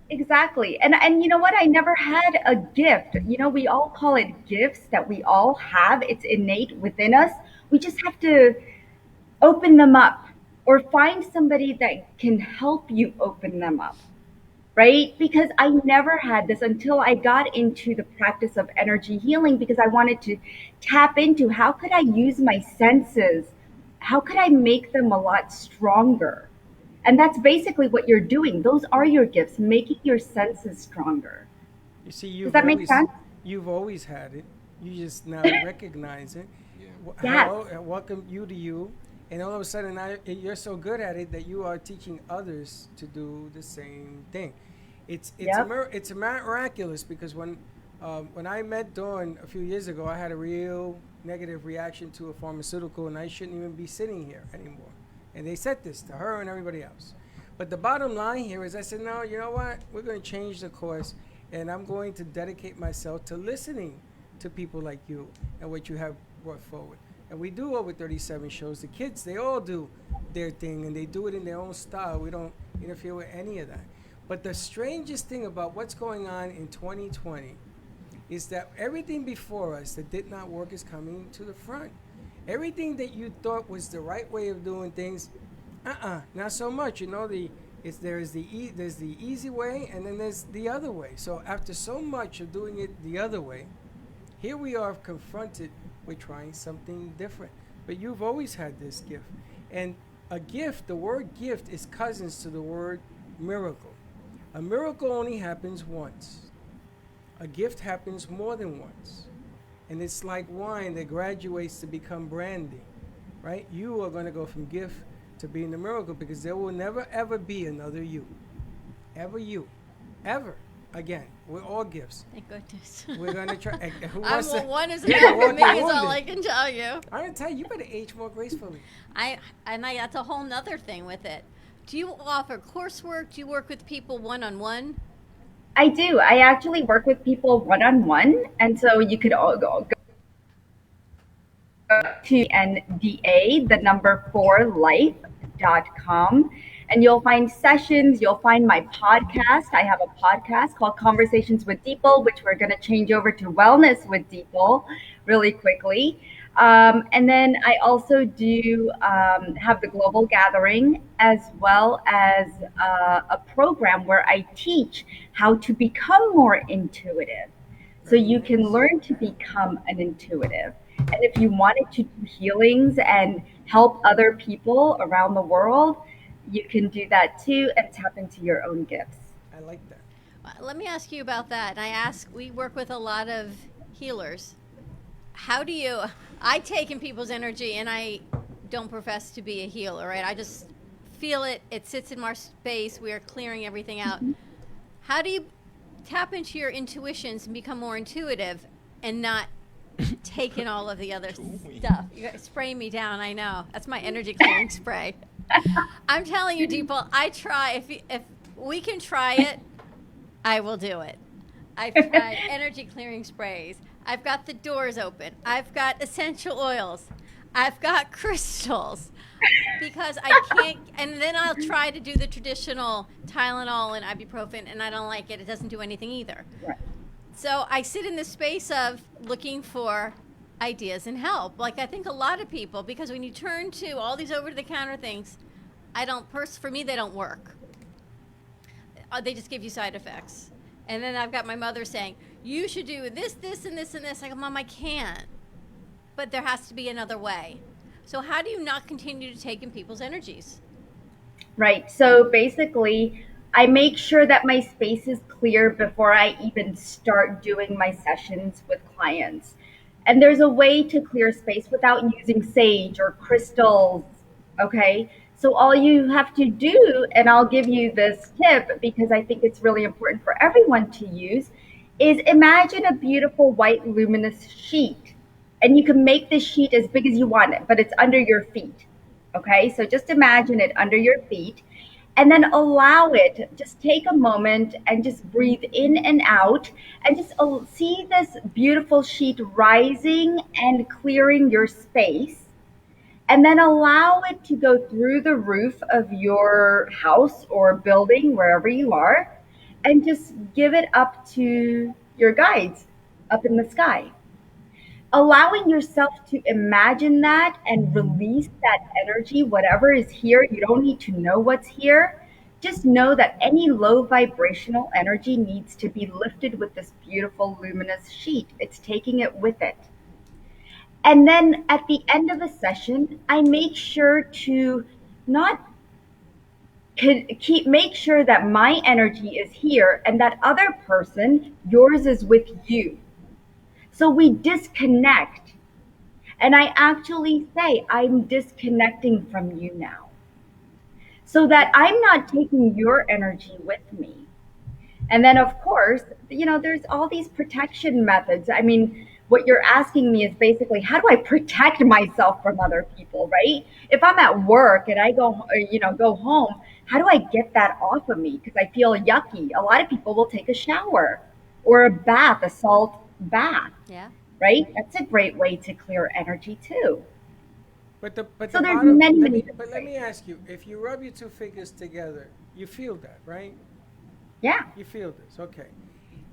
Exactly. And you know what? I never had a gift. We all call it gifts that we all have. It's innate within us. We just have to open them up or find somebody that can help you open them up. Right? Because I never had this until I got into the practice of energy healing because I wanted to tap into how could I use my senses? How could I make them a lot stronger? And that's basically what you're doing. Those are your gifts, making your senses stronger. You see, Does that make sense? You've always had it. You just now recognize it. Yes. Hello, and welcome you to you. And all of a sudden, now you're so good at it that you are teaching others to do the same thing. It's Yep. it's miraculous because when I met Dawn a few years ago, I had a real negative reaction to a pharmaceutical, and I shouldn't even be sitting here anymore. And they said this to her and everybody else. But the bottom line here is I said, no, you know what? We're going to change the course, and I'm going to dedicate myself to listening to people like you and what you have brought forward. And we do over 37 shows. The kids, they all do their thing, and they do it in their own style. We don't interfere with any of that. But the strangest thing about what's going on in 2020 is that everything before us that did not work is coming to the front. Everything that you thought was the right way of doing things, not so much. There's the easy way, and then there's the other way. So after so much of doing it the other way, here we are confronted with trying something different. But you've always had this gift. And a gift, the word gift is cousins to the word miracle. A miracle only happens once. A gift happens more than once. And it's like wine that graduates to become brandy, right? You are going to go from gift to being the miracle because there will never, ever be another you. Ever you. Ever. Again, we're all gifts. Thank goodness. We're going to try. One is Yeah, enough for me, is walking all wounded. I can tell you. I'm going to tell you, you better age more gracefully. That's a whole nother thing with it. Do you offer coursework? Do you work with people one-on-one? I do. I actually work with people one-on-one. And so you could all go to NDA, the number 4life.com. And you'll find sessions. You'll find my podcast. I have a podcast called Conversations with Deeple, which we're going to change over to Wellness with Deeple really quickly. And then I also do have the Global Gathering as well as a program where I teach how to become more intuitive. So you can learn to become an intuitive. And if you wanted to do healings and help other people around the world, you can do that too and tap into your own gifts. I like that. Let me ask you about that. We work with a lot of healers. I take in people's energy and I don't profess to be a healer, right? I just feel it. It sits in our space. We are clearing everything out. How do you tap into your intuitions and become more intuitive and not take in all of the other stuff? You guys spray me down, I know. That's my energy clearing spray. I'm telling you, Deeple, I try. If we can try it, I will do it. I've tried energy clearing sprays. I've got the doors open. I've got essential oils. I've got crystals because I can't. And then I'll try to do the traditional Tylenol and ibuprofen, and I don't like it. It doesn't do anything either. Right. So I sit in the space of looking for ideas and help. Like I think a lot of people, because when you turn to all these over-the-counter things, for me, they don't work. They just give you side effects. And then I've got my mother saying, you should do this, this, and this, and this. I go, Mom, I can't. But there has to be another way. So how do you not continue to take in people's energies? Right. So basically, I make sure that my space is clear before I even start doing my sessions with clients. And there's a way to clear space without using sage or crystals. Okay. So all you have to do, and I'll give you this tip because I think it's really important for everyone to use, is imagine a beautiful white luminous sheet. And you can make this sheet as big as you want it, but it's under your feet. Okay, so just imagine it under your feet and then allow it. Just take a moment and just breathe in and out and just see this beautiful sheet rising and clearing your space. And then allow it to go through the roof of your house or building, wherever you are, and just give it up to your guides up in the sky. Allowing yourself to imagine that and release that energy, whatever is here, you don't need to know what's here. Just know that any low vibrational energy needs to be lifted with this beautiful luminous sheet. It's taking it with it. And then at the end of a session, I make sure to not make sure that my energy is here and that other person, yours is with you. So we disconnect. And I actually say, I'm disconnecting from you now. So that I'm not taking your energy with me. And then, of course, there's all these protection methods. I mean, what you're asking me is basically, how do I protect myself from other people, right? If I'm at work and I go home, how do I get that off of me? Because I feel yucky. A lot of people will take a shower or a bath, a salt bath. Yeah. Right? That's a great way to clear energy too. But so there's many But let me ask you, if you rub your two fingers together, you feel that, right? Yeah. You feel this, okay.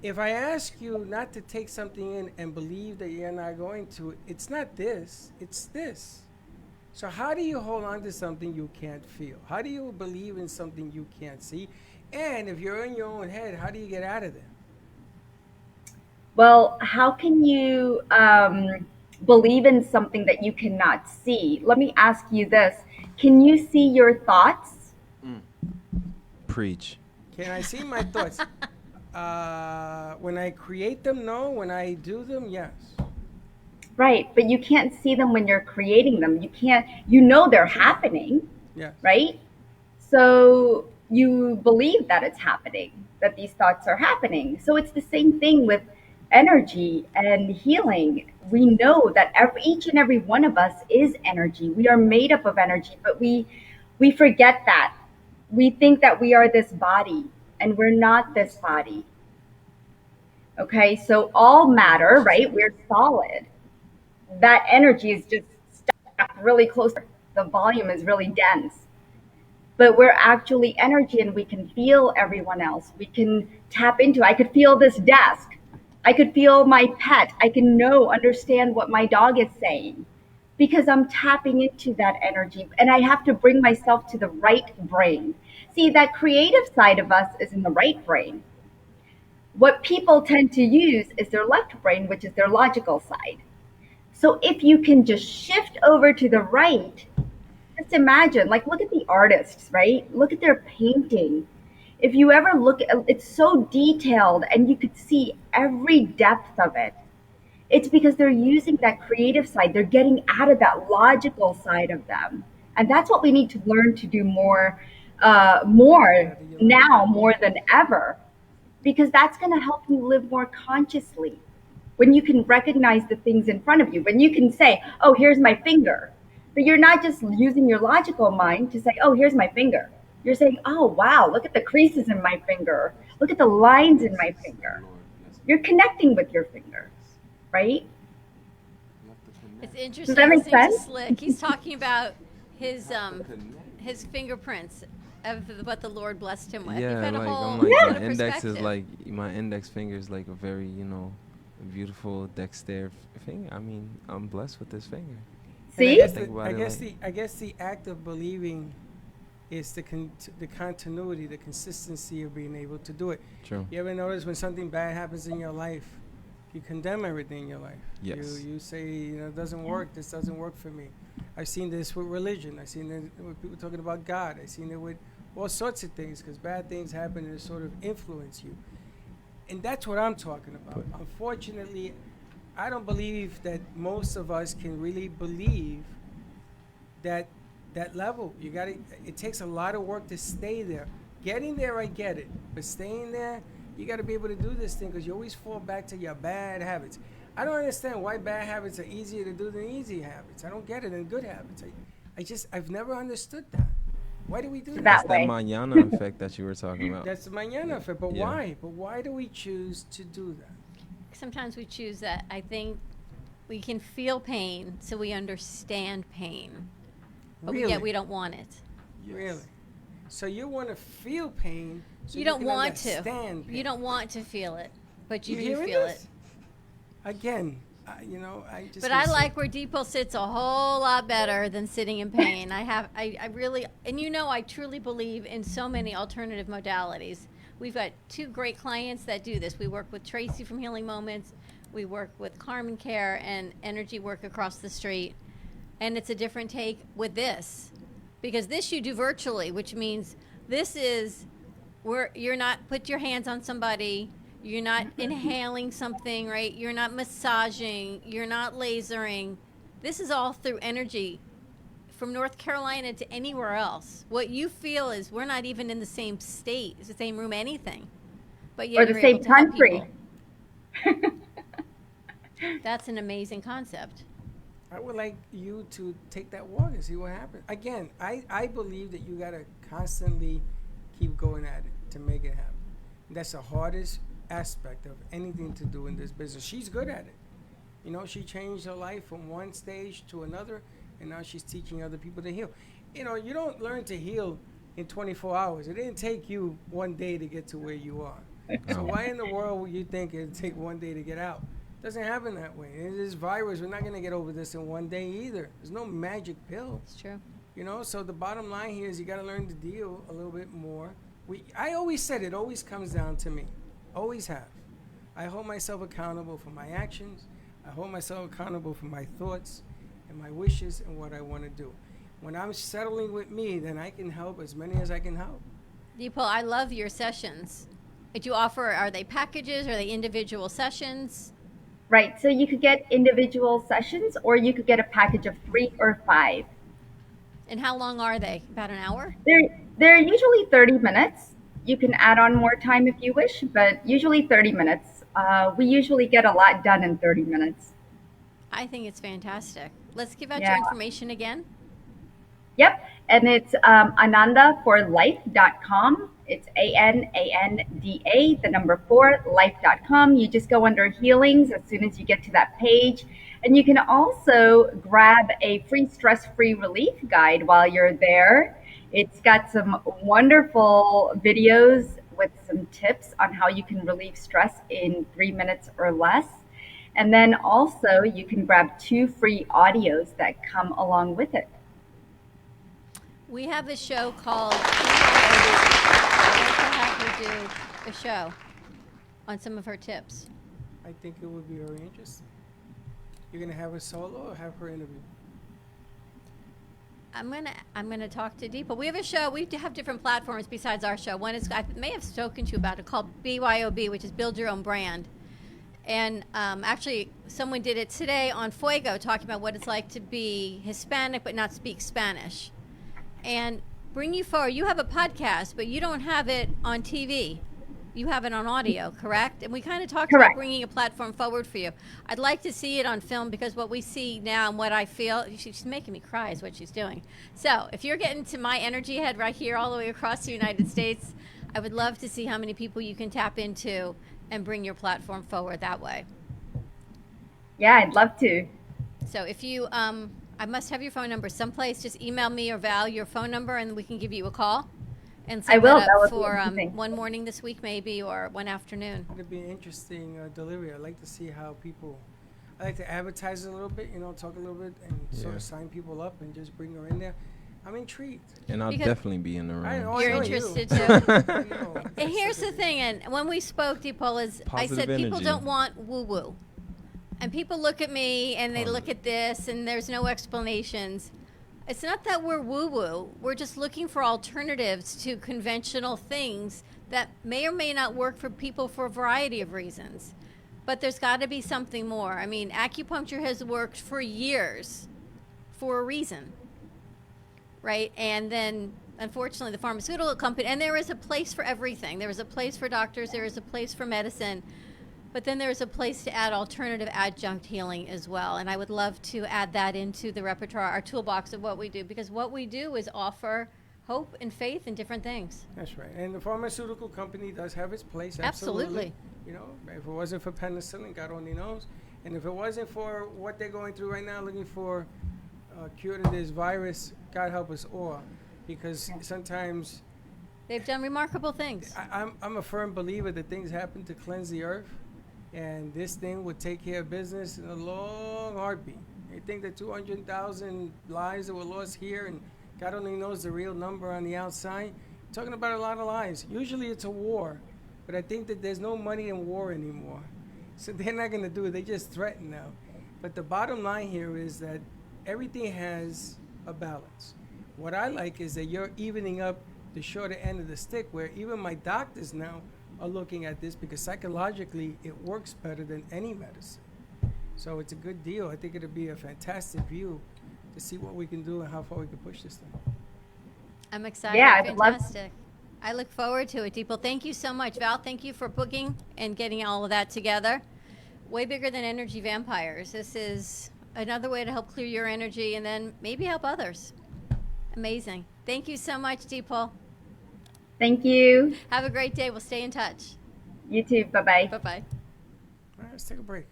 If I ask you not to take something in and believe that you're not going to, it's not this, it's this. So how do you hold on to something you can't feel? How do you believe in something you can't see? And if you're in your own head, how do you get out of there? Well, how can you believe in something that you cannot see? Let me ask you this. Can you see your thoughts? Preach. Can I see my thoughts? When I create them, no. When I do them, yes. Right, but you can't see them when you're creating them. You know they're happening, yes. Right? So you believe that it's happening, that these thoughts are happening. So it's the same thing with energy and healing. We know that each and every one of us is energy. We are made up of energy, but we forget that. We think that we are this body, and we're not this body. Okay, so all matter, right? We're solid. That energy is just stuck really close. The volume is really dense. But we're actually energy, and we can feel everyone else. We can tap into. I could feel this desk. I could feel my pet. I can understand what my dog is saying because I'm tapping into that energy. And I have to bring myself to the right brain. See, that creative side of us is in the right brain. What people tend to use is their left brain, which is their logical side. So if you can just shift over to the right, just imagine, look at the artists, right? Look at their painting. If you ever look, it's so detailed and you could see every depth of it. It's because they're using that creative side. They're getting out of that logical side of them. And that's what we need to learn to do more now, more than ever, because that's going to help you live more consciously. When you can recognize the things in front of you, when you can say, oh, here's my finger, but you're not just using your logical mind to say, oh, here's my finger. You're saying, oh, wow, look at the creases in my finger. Look at the lines in my finger. You're connecting with your finger, right? It's interesting. Does that make listening to sense? Slick. He's talking about his fingerprints of what the Lord blessed him with. Yeah, You've got a whole I'm like, other my index is perspective. my index finger is like a very, beautiful dexter finger. I mean, I'm blessed with this finger. See? I guess the act of believing is the continuity, the consistency of being able to do it. True. You ever notice when something bad happens in your life, you condemn everything in your life. Yes. You say, it doesn't work. This doesn't work for me. I've seen this with religion. I've seen it with people talking about God. I've seen it with all sorts of things because bad things happen and it sort of influence you. And that's what I'm talking about. Unfortunately, I don't believe that most of us can really believe that level. It takes a lot of work to stay there. Getting there, I get it. But staying there, You got to be able to do this thing because you always fall back to your bad habits. I don't understand why bad habits are easier to do than easy habits. I don't get it. And good habits. I've never understood that. Why do we do that? That's that mañana effect that you were talking about. That's the mañana effect. But why? But why do we choose to do that? Sometimes we choose that. I think we can feel pain, so we understand pain. But yet we don't want it. Yes. Really? So you want to feel pain, so you don't want understand to. pain. You don't want to feel it, but you do hearing feel this? it. Again, I just. But I like where Deeple sits a whole lot better than sitting in pain. I really, and I truly believe in so many alternative modalities. We've got 2 great clients that do this. We work with Tracy from Healing Moments. We work with Carmen Care and Energy Work across the street. And it's a different take with this. Because this you do virtually, which means this is where you're not put your hands on somebody, you're not inhaling something, right? You're not massaging, you're not lasering. This is all through energy from North Carolina to anywhere else. What you feel is we're not even in the same state, it's the same room, anything. But yet or the same country. That's an amazing concept. I would like you to take that walk and see what happens. Again, I believe that you got to constantly keep going at it to make it happen. That's the hardest aspect of anything to do in this business. She's good at it. She changed her life from one stage to another, and now she's teaching other people to heal. You don't learn to heal in 24 hours. It didn't take you one day to get to where you are. So why in the world would you think it'd take one day to get out? Doesn't happen that way. This virus, we're not going to get over this in one day either. There's no magic pill. It's true. So the bottom line here is you got to learn to deal a little bit more. I always said it always comes down to me. Always have. I hold myself accountable for my actions. I hold myself accountable for my thoughts and my wishes and what I want to do. When I'm settling with me, then I can help as many as I can help. Deeple, I love your sessions. Did you offer, are they packages? Are they individual sessions? Right. So you could get individual sessions, or you could get a package of 3 or 5. And how long are they? About an hour? They're usually 30 minutes. You can add on more time if you wish, but usually 30 minutes. We usually get a lot done in 30 minutes. I think it's fantastic. Let's give out your information again. Yep. And it's anandaforlife.com. It's ANANDA, the number 4, life.com. You just go under healings as soon as you get to that page. And you can also grab a free stress-free relief guide while you're there. It's got some wonderful videos with some tips on how you can relieve stress in 3 minutes or less. And then also you can grab 2 free audios that come along with it. We have a show called I'd like to have you do a show on some of her tips. I think it would be very interesting. You're gonna have her solo or have her interview? I'm gonna talk to Deeple. We have a show. We have different platforms besides our show. One is I may have spoken to you about it called BYOB, which is Build Your Own Brand. And actually, someone did it today on Fuego, talking about what it's like to be Hispanic but not speak Spanish. And bring you forward. You have a podcast, but you don't have it on TV. You have it on audio, correct? And we kind of talked about bringing a platform forward for you. I'd like to see it on film because what we see now and what I feel, she's making me cry is what she's doing. So if you're getting to my energy head right here all the way across the United States, I would love to see how many people you can tap into and bring your platform forward that way. Yeah, I'd love to. So if you, I must have your phone number someplace. Just email me or Val your phone number and we can give you a call. And set I will. that up for one morning this week maybe or one afternoon. It'd be an interesting delivery. I'd like to see how people, I like to advertise a little bit, talk a little bit and sort of sign people up and just bring her in there. I'm intrigued. And I'll definitely be in the room. You're interested too. And here's the thing, and when we spoke, Dipal, is I said people don't want woo-woo. And people look at me and they look at this and there's no explanations. It's not that we're woo-woo. We're just looking for alternatives to conventional things that may or may not work for people for a variety of reasons. But there's got to be something more. I mean, acupuncture has worked for years for a reason, right? And then unfortunately, the pharmaceutical company, and there is a place for everything. There is a place for doctors. There is a place for medicine. But then there's a place to add alternative adjunct healing as well. And I would love to add that into the repertoire, our toolbox of what we do, because what we do is offer hope and faith in different things. That's right. And the pharmaceutical company does have its place. Absolutely. You know, if it wasn't for penicillin, God only knows. And if it wasn't for what they're going through right now, looking for a cure to this virus, God help us all. Because sometimes they've done remarkable things. I'm a firm believer that things happen to cleanse the earth. And this thing would take care of business in a long heartbeat. You think that 200,000 lives that were lost here, and God only knows the real number on the outside. Talking about a lot of lives. Usually it's a war, but I think that there's no money in war anymore. So they're not going to do it. They just threaten now. But the bottom line here is that everything has a balance. What I like is that you're evening up the shorter end of the stick, where even my doctors now are looking at this because psychologically it works better than any medicine. So it's a good deal. I think it'll be a fantastic view to see what we can do and how far we can push this thing. I'm excited. Yeah, fantastic. I look forward to it, Deeple. Thank you so much. Val, thank you for booking and getting all of that together. Way bigger than energy vampires. This is another way to help clear your energy and then maybe help others. Amazing. Thank you so much, Deeple. Thank you. Have a great day. We'll stay in touch. You too. Bye-bye. Bye-bye. All right, let's take a break.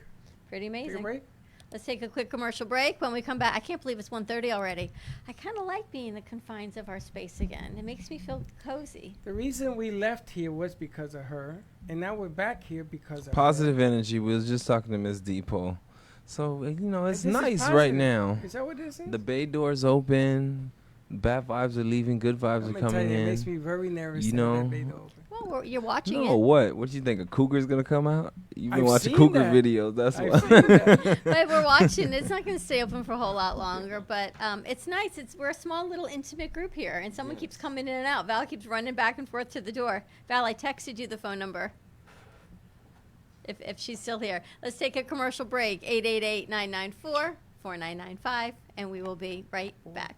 Pretty amazing. Take a break? Let's take a quick commercial break. When we come back, I can't believe it's 1:30 already. I kind of like being in the confines of our space again. It makes me feel cozy. The reason we left here was because of her, and now we're back here because of Positive her. energy. We was just talking to Miss Deeple. So, you know, it's This is nice positive. right now. Is that what this is? The bay door's open. Bad vibes are leaving. Good vibes are coming in. It makes me very nervous. You know. Well, you're watching No, it. what? What you think? A cougar's gonna come out? You've been I've watching seen cougar that. videos. That's I've why. seen that. But we're watching. It's not going to stay open for a whole lot longer, but it's nice. We're a small little intimate group here, and someone keeps coming in and out. Val keeps running back and forth to the door. Val, I texted you the phone number. If she's still here. Let's take a commercial break. 888-994-4995, and we will be right back.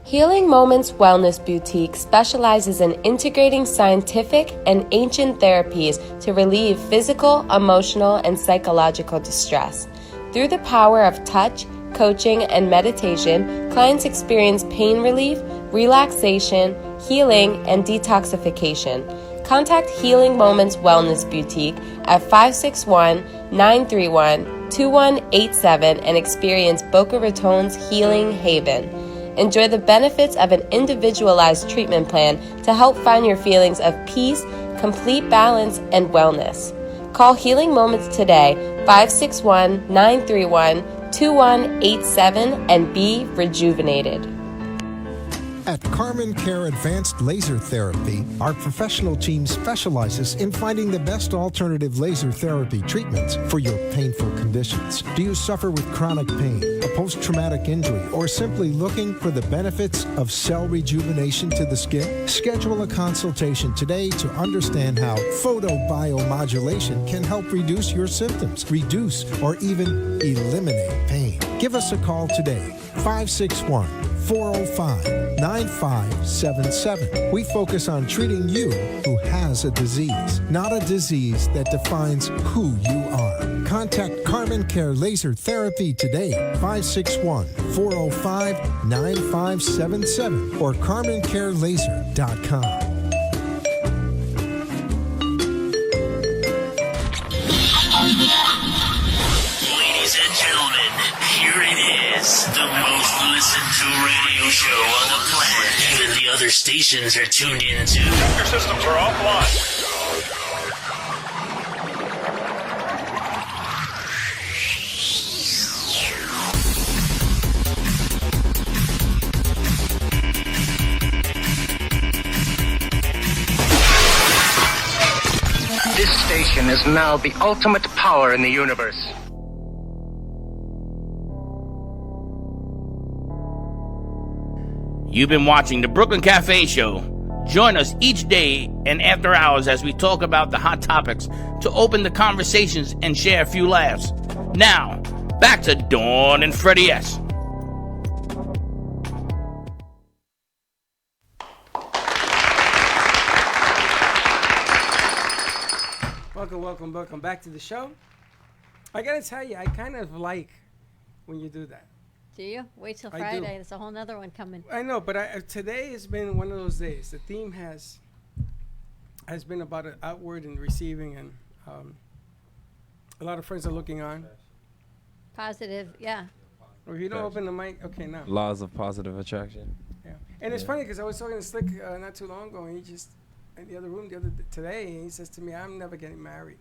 Healing Moments Wellness Boutique specializes in integrating scientific and ancient therapies to relieve physical, emotional, and psychological distress. Through the power of touch, coaching, and meditation, clients experience pain relief, relaxation, healing, and detoxification. Contact Healing Moments Wellness Boutique at 561-931-2187 and experience Boca Raton's Healing Haven. Enjoy the benefits of an individualized treatment plan to help find your feelings of peace, complete balance, and wellness. Call Healing Moments today, 561-931-2187, and be rejuvenated. At Carmen Care Advanced Laser Therapy, our professional team specializes in finding the best alternative laser therapy treatments for your painful conditions. Do you suffer with chronic pain, a post-traumatic injury, or simply looking for the benefits of cell rejuvenation to the skin? Schedule a consultation today to understand how photobiomodulation can help reduce your symptoms, reduce or even eliminate pain. Give us a call today, 561-405-9577. We focus on treating you who has a disease, not a disease that defines who you are. Contact Carmen Care Laser Therapy today, 561-405-9577 or carmencarelaser.com. Ladies and gentlemen, here it is, the most listened to radio show on the planet. Even the other stations are tuned in to. Your systems are offline. This station is now the ultimate power in the universe. You've been watching the Brooklyn Cafe Show. Join us each day and after hours as we talk about the hot topics to open the conversations and share a few laughs. Now, back to Dawn and Freddy S. welcome back to the show. I gotta tell you, I kind of like when you do that. Do you? Wait till I Friday. do. There's a whole nother one coming. I know, but today has been one of those days. The theme has been about outward and receiving, and a lot of friends are looking on. Positive, yeah. Well, if you don't open the mic, okay, now. Laws of positive attraction. Yeah, and it's funny because I was talking to Slick not too long ago, and he just in the other room today, and he says to me, "I'm never getting married."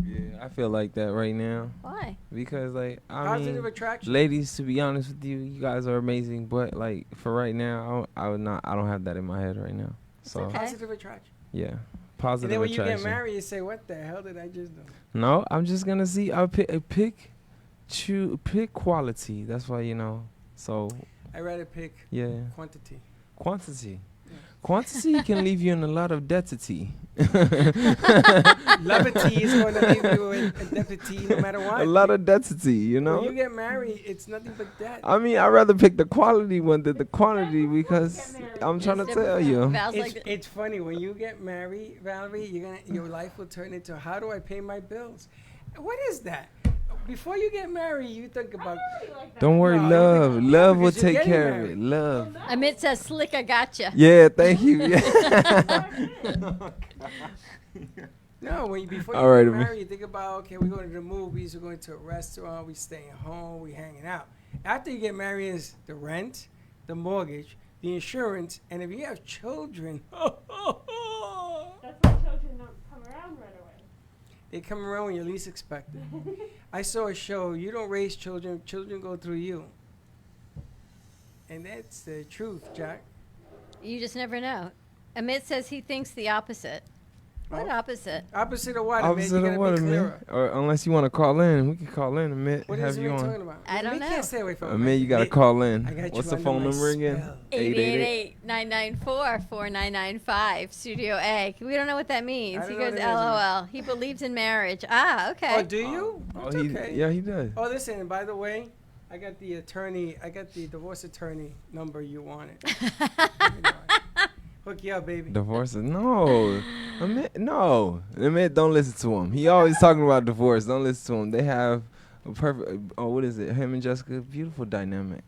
Yeah, I feel like that right now. Why? Because like Positive attraction. ladies, to be honest with you, you guys are amazing. But like for right now, I don't have that in my head right now. So okay. Positive attraction. yeah, And positive then when you attraction. get married, you say, "What the hell did I just do?" No, I'm just gonna see. I'll pick quality. That's why So I rather pick yeah, quantity. quantity. Quantity can leave you in a lot of debtity. Levity is going to leave you in deputy no matter what. A lot of debtity, When you get married, it's nothing but debt. I mean, I'd rather pick the quality one than the quantity because I'm trying to tell you. It's funny when you get married, Valerie. Your life will turn into how do I pay my bills? What is that? Before you get married, you think about. Don't worry, No, love will because you're take getting care of married. it. Love. Amit says, Slick, I gotcha. Yeah, thank you. Yeah. No, before you All right, get Amit. married, you think about, okay, we're going to the movies, we're going to a restaurant, we're staying home, we're hanging out. After you get married, is the rent, the mortgage, the insurance, and if you have children, That's why children don't come around right away. they come around when you're least expected. I saw a show, you don't raise children, children go through you. And that's the truth, Jack. You just never know. Amit says he thinks the opposite. What opposite? Opposite of what, Opposite Amit? of what, Amit? Or unless you want to call in, we can call in, Amit. What have is you Amit on. talking about? I don't We know. can't stay away from Amit, you got to call in. I got What's you the under phone my number again? spell. 888-994-4995, Studio A. We don't know what that means. I He don't know goes, what it is, LOL. He believes in marriage. Ah, okay. Oh, do you? Oh, It's okay. yeah, he does. Oh, listen, and by the way, I got the divorce attorney number you wanted. Hook you up, baby. Divorces? No. Amit, don't listen to him. He always talking about divorce. Don't listen to him. They have a perfect, what is it? Him and Jessica, beautiful dynamic,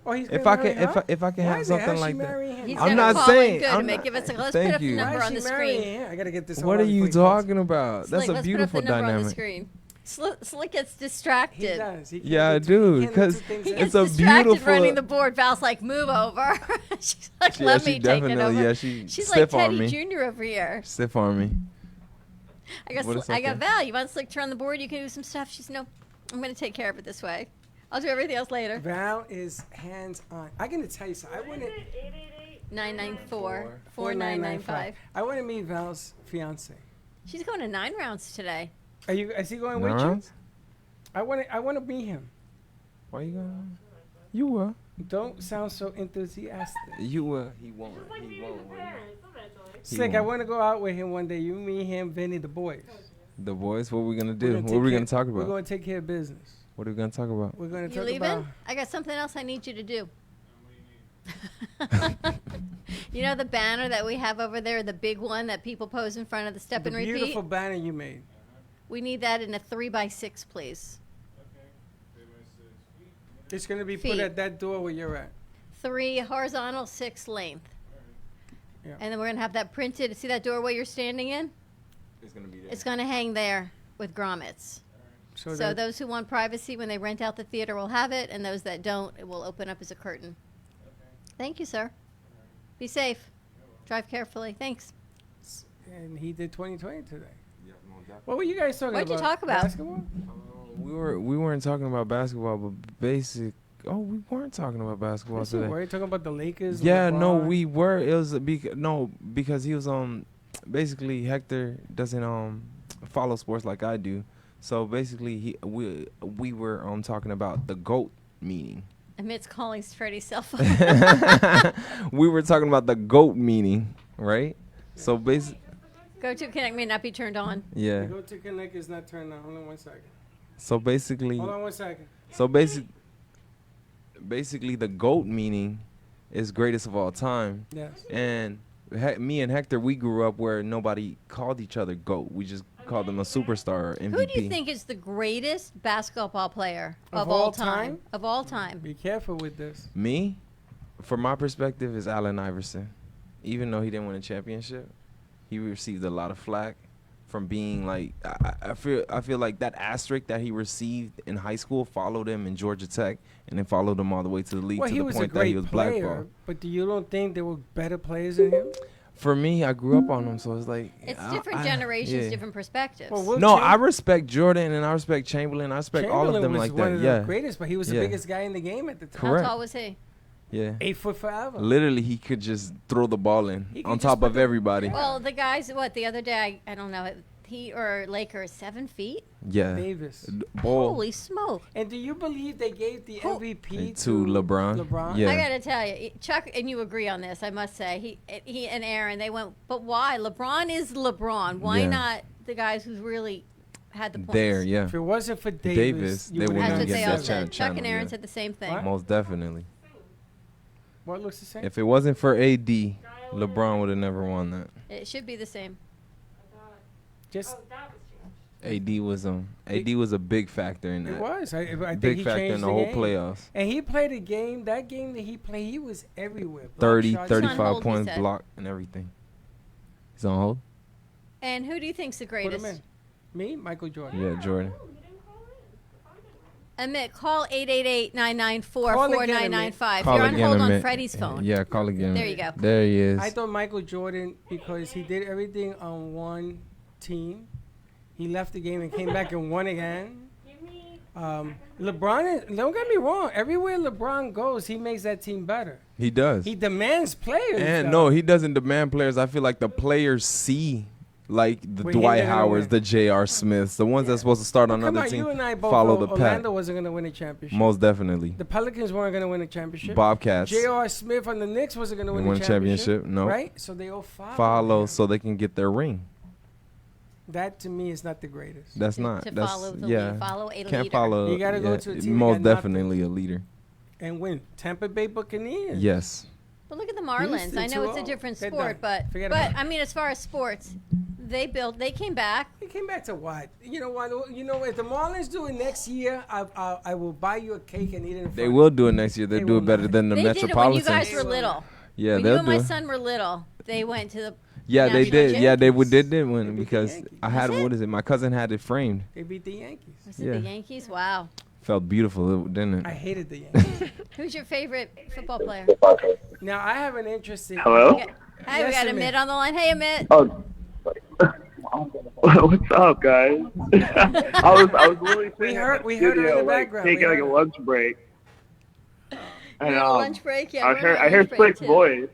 Oh, he's If gonna I marry can, her? if I can Why have the hell something she like marry that. him? He's I'm gonna not call saying. in good I'm and not, give us let's thank put up you. the number Why on is the she marrying screen. him? I gotta get this. What over are you before he falls. talking about? Slick, That's a let's beautiful put up the number on the dynamic. screen. Slick gets He distracted. does. He can't Yeah, I do do, he can't do because two things He at gets It's a distracted beautiful- running the board. Val's like, move over. She's like, Yeah, let she me take it definitely- over. yeah, she She's stiff like arm Teddy me. Jr. over here. Stiff arm me. I got What is I got okay? Val. You want Slick to run the board? You can do some stuff. She's no. I'm gonna take care of it this way. I'll do everything else later. Val is hands on. I'm gonna tell you something. I want to 994-4995. I want to meet Val's fiance. She's going to 9 rounds today. Is he going with No? you? I want to meet him. Why you going? You will. Don't sound so enthusiastic. You will. He won't. He won't. Slick, I want to go out with him one day. You, me, him, Vinny, the boys. The boys, what we gonna We're do? gonna What take are we care- gonna talk We're about? going to take care of business. What are we gonna talk about? We're going to You talk leaving? about. I got something else I need you to do. You know the banner that we have over there, the big one that people pose in front of the step The and repeat? beautiful banner you made. We need that in a 3x6, please. It's going to be Feet. put at that door where you're at. 3 horizontal, 6 length. Yeah. And then we're going to have that printed. See that doorway you're standing in? It's gonna be there. It's going to hang there with grommets. So that- those who want privacy when they rent out the theater will have it, and those that don't, it will open up as a curtain. Thank you, sir. Be safe. Drive carefully. Thanks. And he did 2020 today. What were you guys talking What'd about? you talk about? Basketball? We weren't talking about basketball, but basic. Oh, we weren't talking about basketball Yes, you today. were. You talking about the Lakers? Yeah, no, LeBron? we were. It was because he was basically Hector doesn't follow sports like I do. So basically we were talking about the GOAT meaning. Amit's calling Freddy's cell phone. We were talking about the GOAT meaning, right? So basically, Go to Connect may not be turned on. yeah. The Go to Connect is not turned on. Hold on 1 second. So basically, Hold on 1 second. So basically, the GOAT meaning is greatest of all time. Yes. And me and Hector, we grew up where nobody called each other GOAT. We just called him a superstar MVP. Who do you think is the greatest basketball player of all time? Of all time. Be careful with this. Me, from my perspective, is Allen Iverson. Even though he didn't win a championship, he received a lot of flack from being like, I feel like that asterisk that he received in high school followed him in Georgia Tech, and then followed him all the way to the league to the point that he was blackballed. But you don't think there were better players than him? For me, I grew up on him, so it's like it's different generations, different perspectives. Well, no, I respect Jordan and I respect Chamberlain. I respect all of them like that. One of the greatest, but he was the biggest guy in the game at the time. Correct. How tall was he? Yeah. 8 foot forever. Literally, he could just throw the ball in on top of everybody. Well, the guys, the other day, I don't know, he or Lakers, 7 feet? Yeah. Davis. Holy smoke. And do you believe they gave the MVP to LeBron? Yeah. I got to tell you, Chuck, and you agree on this, I must say. He and Aaron, they went, but why? LeBron is LeBron. Why not the guys who's really had the points? There, yeah. If it wasn't for Davis they wouldn't get that channel. Chuck and Aaron said the same thing. What? Most definitely. What looks the same? If it wasn't for AD, LeBron would have never won that. It should be the same. Just AD was a big factor in that. It was. I think big he factor changed in the whole game. playoffs. And he played a game. That game that he played, he was everywhere. 30, shots. 35 points, block, and everything. He's on hold. And who do you think's the Put him greatest? in. Me, Michael Jordan. Yeah, Jordan. Amit, call 888-994-4995. Call You're on again, hold Amit. on Freddie's phone. Yeah, call again. There you go. There he is. I thought Michael Jordan, because he did everything on one team. He left the game and came back and won again. LeBron, don't get me wrong. Everywhere LeBron goes, he makes that team better. He does. He demands players. And no, he doesn't demand players. I feel like the players see, like the Wait, Dwight he didn't Howards, win. the J.R. Smiths, the ones that's supposed to start on Come another on, team, you and I both follow know the pack. Orlando wasn't going to win a championship. Most definitely. The Pelicans weren't going to win a championship. Bobcats. J.R. Smith on the Knicks wasn't going to They win won a a championship. championship. No. Right? So they all Follow so they can get their ring. That to me is not the greatest. That's not. To That's follow the yeah. lead, follow a Can't leader. follow. You gotta go to a team that most got nothing. definitely a leader. And win. Tampa Bay Buccaneers. Yes. But look at the Marlins. Houston, I know it's a 2-0. different They're sport, done. but Forget about it. I mean, as far as sports, they came back. They came back to what? You know what? You know, if the Marlins do it next year, I will buy you a cake and eat it in front They of will you. do it next year. They They do will it better not. than the They did it when you Metropolitans. guys were little. Yeah, when they'll you and my do it. son were little, they went to the Yeah, they national did. Yeah, they championship. did win because I had what is it? My cousin had it framed. They beat the Yankees. Was it Yeah. the Yankees? Wow. Felt beautiful, didn't it? I hated the Yankees. Who's your favorite football player? Now I have an interesting. Hello? Hey, we Yes, got Amit. Amit on the line. Hey, Amit. Oh, what's up, guys? I was literally We sitting heard- in we the heard her in studio, the like, background. We taking like a heard lunch break. And You're on lunch break? Yeah, I we're heard on lunch break, Slick's too. voice.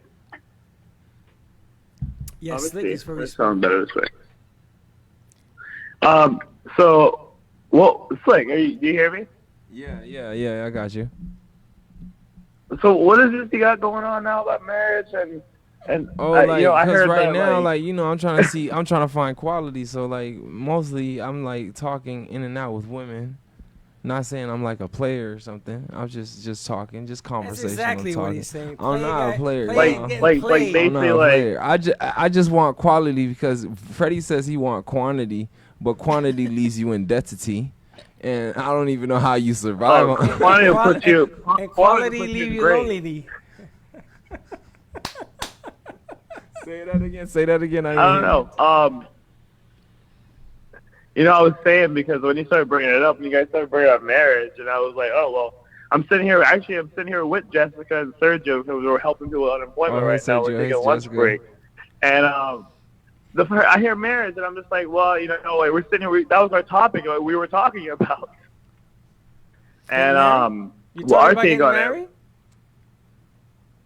Yes, Let Slick me is see. very It smart. sounds better this way. So, well, Slick, do you hear me? Yeah. I got you. So, what is this you got going on now about marriage and Oh, I because heard right that, now, I'm trying to find quality. So, like, mostly I'm like talking in and out with women. Not saying I'm like a player or something. I'm just talking, just conversational exactly what talking. he's saying. I'm not a player. Like no. basically I'm not a player. I just want quality because Freddie says he want quantity, but quantity leaves you in debtity, and I don't even know how you survive. on quantity will put you And quality puts leave you great. lonely. Say that again. I don't know. I was saying because when you started bringing it up, and you guys started bringing up marriage, and I was like, oh well. I'm sitting here with Jessica and Sergio because we're helping people with unemployment right now. We're taking a lunch break, and I hear marriage, and I'm just like, well, we're sitting here. That was our topic. We were talking about, and You well, our talking about take getting on married? it.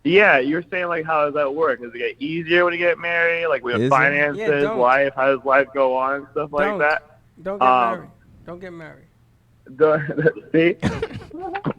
Yeah, you're saying like how does that work? Does it get easier when you get married? Like with Is it? finances, Yeah, don't. life, how does life go on, and stuff like Don't. that. Don't get married. Don't get married. See,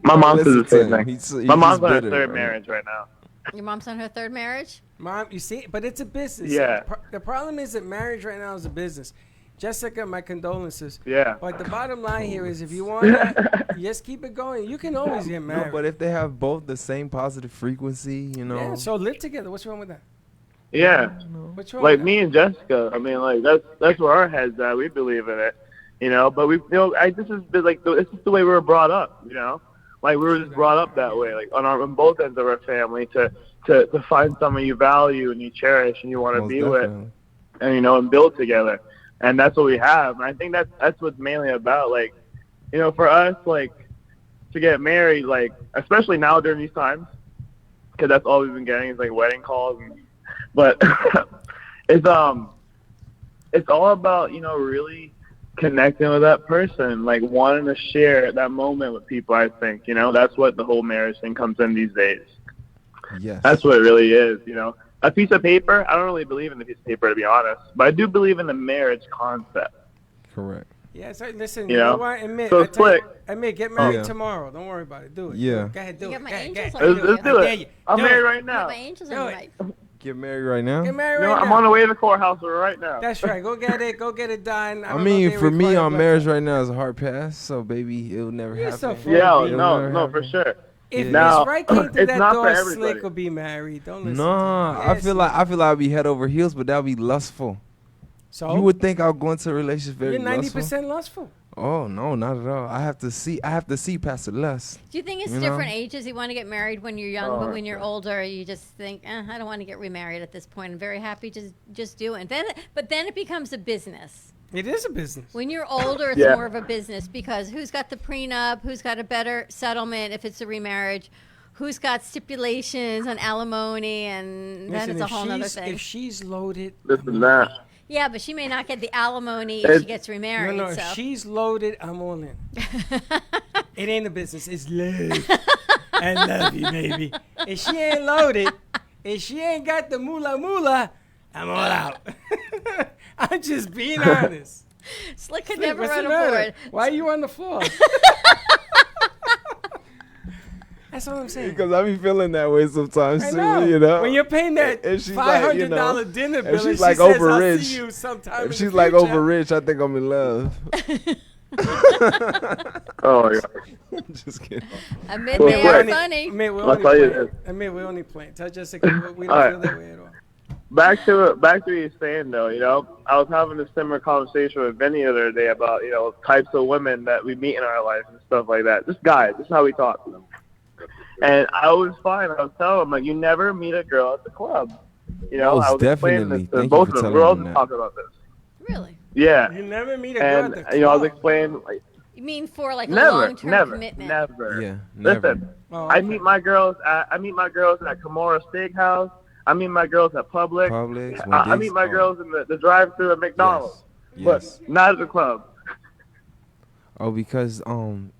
my mom says the Listen to same him. thing. He's My mom's just on her bitter, third right? marriage right now. Your mom's on her third marriage? Mom, you see, but it's a business. Yeah. The problem is that marriage right now is a business. Jessica, my condolences. Yeah. But the bottom line here is if you want to, just keep it going. You can always get married. No, but if they have both the same positive frequency, Yeah, so live together. What's wrong with that? Yeah. What's wrong? Like me and Jessica, I mean, like that's where our heads at. We believe in it, But this is the way we were brought up, Like we were just brought up that way, like on both ends of our family, to find someone you value and you cherish and you want to Most be definitely. with, and and build together. And that's what we have. And I think that's what's mainly about. Like, for us, like to get married, like especially now during these times, because that's all we've been getting is like wedding calls. But it's all about really connecting with that person, like wanting to share that moment with people. I think that's what the whole marriage thing comes in these days. Yes. That's what it really is. A piece of paper. I don't really believe in the piece of paper, to be honest, but I do believe in the marriage concept. Correct. Yeah, so listen, you know what? Admit, get married tomorrow. Don't worry about it. Do it. Yeah. Go ahead, do You it. got my Go ahead, angels go on ahead. Let's do I dare it. you. I'm Do married it. right You now. got my angels on the mic. Get married right now? Get married right I'm now. on the way to the courthouse right now. That's right. Go get it. Go get it done. I mean, for me, on marriage right now is a hard pass. So, baby, it'll never You're happen. so funny. Yeah, It'll no, for sure. If Now, Miss Right came through it's that not for door, everybody. Slick will be married. Don't listen. No, to him. I feel like I'd be head over heels, but that would be lustful. So You would think I'll go into a relationship very you're 90% lustful. lustful. Oh no, not at all. I have to see past the lust. Do you think it's You know? different ages? You want to get married when you're young, but when you're older, you just think, I don't want to get remarried at this point. I'm very happy just do it. But then it becomes a business. It is a business. When you're older, it's more of a business because who's got the prenup? Who's got a better settlement if it's a remarriage? Who's got stipulations on alimony? And then it's a whole other thing. If she's loaded, This and that. Yeah, but she may not get the alimony if she gets remarried. No, so. if she's loaded, I'm all in. It ain't a business. It's love. I love you, baby. If she ain't loaded, if she ain't got the moolah, I'm all out. I'm just being honest. Slick could Slick, never what's run the a matter? board. Why are you on the floor? That's what I'm saying. Because I be feeling that way sometimes I too, know. When you're paying that And she's $500 dinner bill, and she's and like she says, over I'll rich. see you sometime If in she's the like future. over rich, I think I'm in love. Oh my God. Just kidding. Admit they are Slick. funny. Admit, I'll tell you we're only playing. Tell Jessica we don't All feel right. that way at all. Back to what you're saying though, I was having a similar conversation with Vinny the other day about, types of women that we meet in our life and stuff like that. Just guys, this is how we talk to them. And I was fine. I was telling them, like, you never meet a girl at the club. I was explaining definitely. this to Thank you both for of them. telling We're all them just that. talking about this. Really? Yeah. You never meet a girl And, at the club. I was explaining, like, You mean for like a never, long-term commitment? never. Yeah, never. Listen, Oh, I okay. meet my girls at Kimura Steakhouse. I meet my girls at Publix. Publix, I Wendy's, meet my girls in the drive-thru at McDonald's. Yes. But not at the club. Oh, because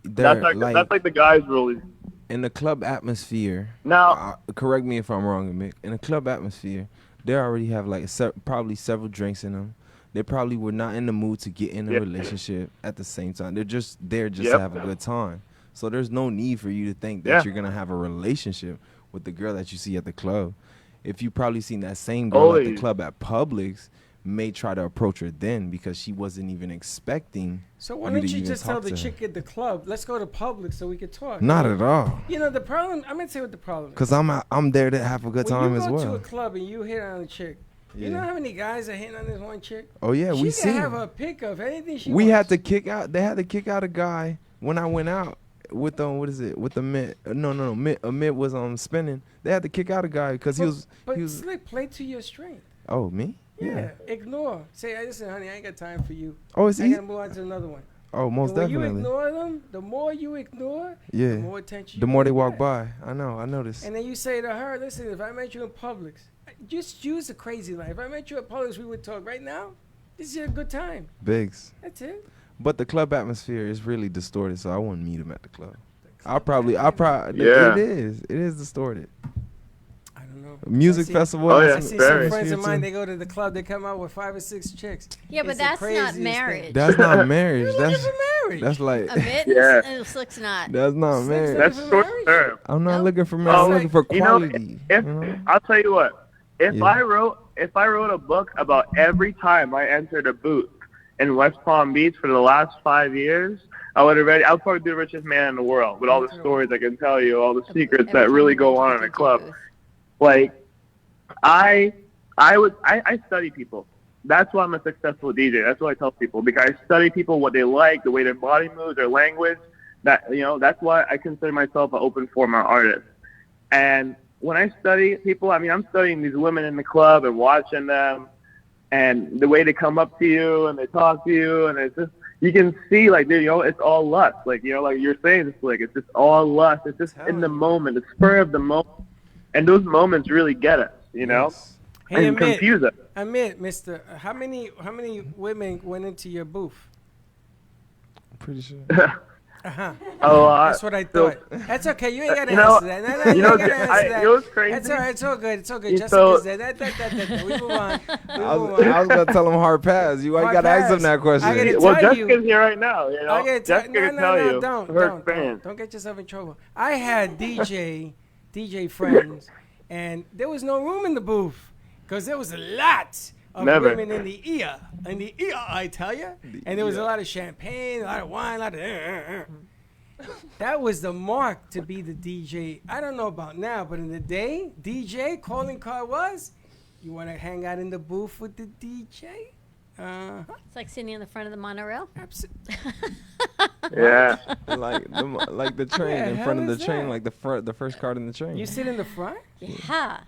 That's like the guys' rule. in the club atmosphere. Now, correct me if I'm wrong, Mick. In the club atmosphere, they already have like probably several drinks in them. They probably were not in the mood to get in a relationship at the same time. They're just there to have a good time. So there's no need for you to think that you're gonna have a relationship with the girl that you see at the club. If you probably seen that same girl at the club at Publix, may try to approach her then because she wasn't even expecting. So why you don't to you even just tell talk the to her. chick at the club, let's go to Publix so we can talk? Not at all. The problem, I'm going to tell you what the problem is. Cause I'm there to have a good time as When you go well. to a club and you hit on a chick, you know how many guys are hitting on this one chick? Oh yeah, we She seen can have it. a pick of anything she We wants. had to kick out. They had to kick out a guy when I went out with what is it? With the mid? No. Mid was spinning. They had to kick out a guy because he was. But Slick, play to your strength. Oh me? Yeah. Ignore. Say, hey, listen, honey, I ain't got time for you. Oh, it's I easy. gotta move on to another one. Oh, most And when definitely. you ignore them, the more you ignore, Yeah. the more attention The you more they get walk back. by, I noticed. And then you say to her, listen, if I met you in Publix, just use a crazy line. If I met you at Publix, we would talk. Right now, this is a good time. Bigs. That's it. But the club atmosphere is really distorted, so I wouldn't meet him at the club. It is distorted. I don't know. Music festival. I see some friends of mine, they go to the club, they come out with 5 or 6 chicks. Yeah, but It's the that's not craziest thing. marriage. That's not marriage. You're looking for marriage. That's like. Admit, Slick's not. That's not marriage. That's short term. I'm not looking for marriage. I'm looking for quality. I'll tell you what. If I wrote a book about every time I entered a booth in West Palm Beach for the last 5 years, I would probably be the richest man in the world with all the stories I can tell you, all the secrets that really go on in a club. Like, I I study people. That's why I'm a successful DJ. That's what I tell people, because I study people, what they like, the way their body moves, their language. That's why I consider myself an open format artist. And when I study people, I'm studying these women in the club and watching them, and the way they come up to you and they talk to you, and it's just, you can see, like, it's all lust. Like, like you're saying, it's just all lust. It's just in the moment, the spur of the moment. And those moments really get us, Yes. Hey, and confuse us. Mister, how many women went into your booth? I'm pretty sure. Uh-huh. That's what I thought. That's okay. You ain't got to answer that. You ain't got to answer that. It was crazy. That's all right. It's all good. It's all good. Jessica said that. We move on. I was going to tell him hard pass. You got to ask him that question. Well, Jessica's here right now. Jessica can tell you her experience. Don't get yourself in trouble. I had DJ friends, and there was no room in the booth because there was a lot of women in the ear. I tell you. And there was a lot of champagne, a lot of wine, a lot of... That was the mark to be the DJ. I don't know about now, but in the day, DJ, calling card was, you want to hang out in the booth with the DJ? It's like sitting in the front of the monorail. Absolutely. Yeah. like the train, in front of the train, like the first card in the train. You sit in the front? Yeah.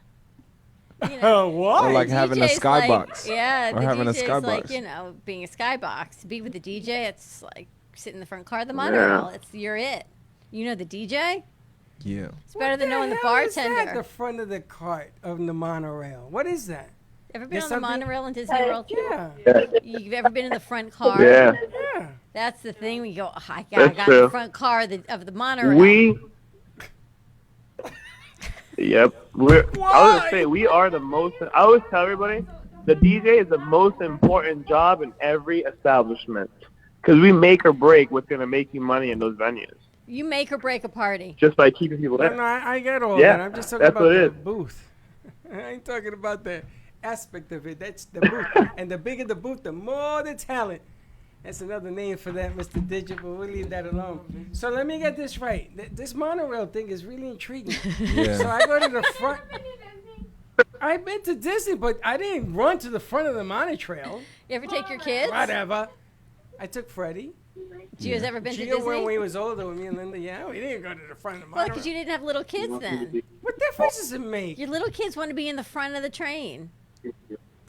What? Or like having a skybox. Or having a skybox. Like, being a skybox. Be with the DJ, it's like sit in the front car of the monorail. You're it. You know the DJ? Yeah. It's better than knowing the bartender. Is that the front of the cart of the monorail? What is that? Ever been on the monorail in Disney World? Yeah. You've ever been in the front car? Yeah. That's the thing. We go, I got the front car of the monorail. Yep. I was going to say, we are the most... I always tell everybody, the DJ is the most important job in every establishment. Because we make or break what's going to make you money in those venues. You make or break a party. Just by keeping people there. No, I get all that. I'm just talking about the booth. I ain't talking about the aspect of it. That's the booth. And the bigger the booth, the more the talent. That's another name for that, Mr. Digital. We'll leave that alone. So let me get this right. This monorail thing is really intriguing. Yeah. So I go to the front. I've been to Disney, but I didn't run to the front of the monorail. You ever take your kids? Whatever. I took Freddie. Gio's ever been to Gio Disney? when we was older with me and Linda, we didn't go to the front of the monorail. Well, because you didn't have little kids then. What difference does it make? Your little kids want to be in the front of the train.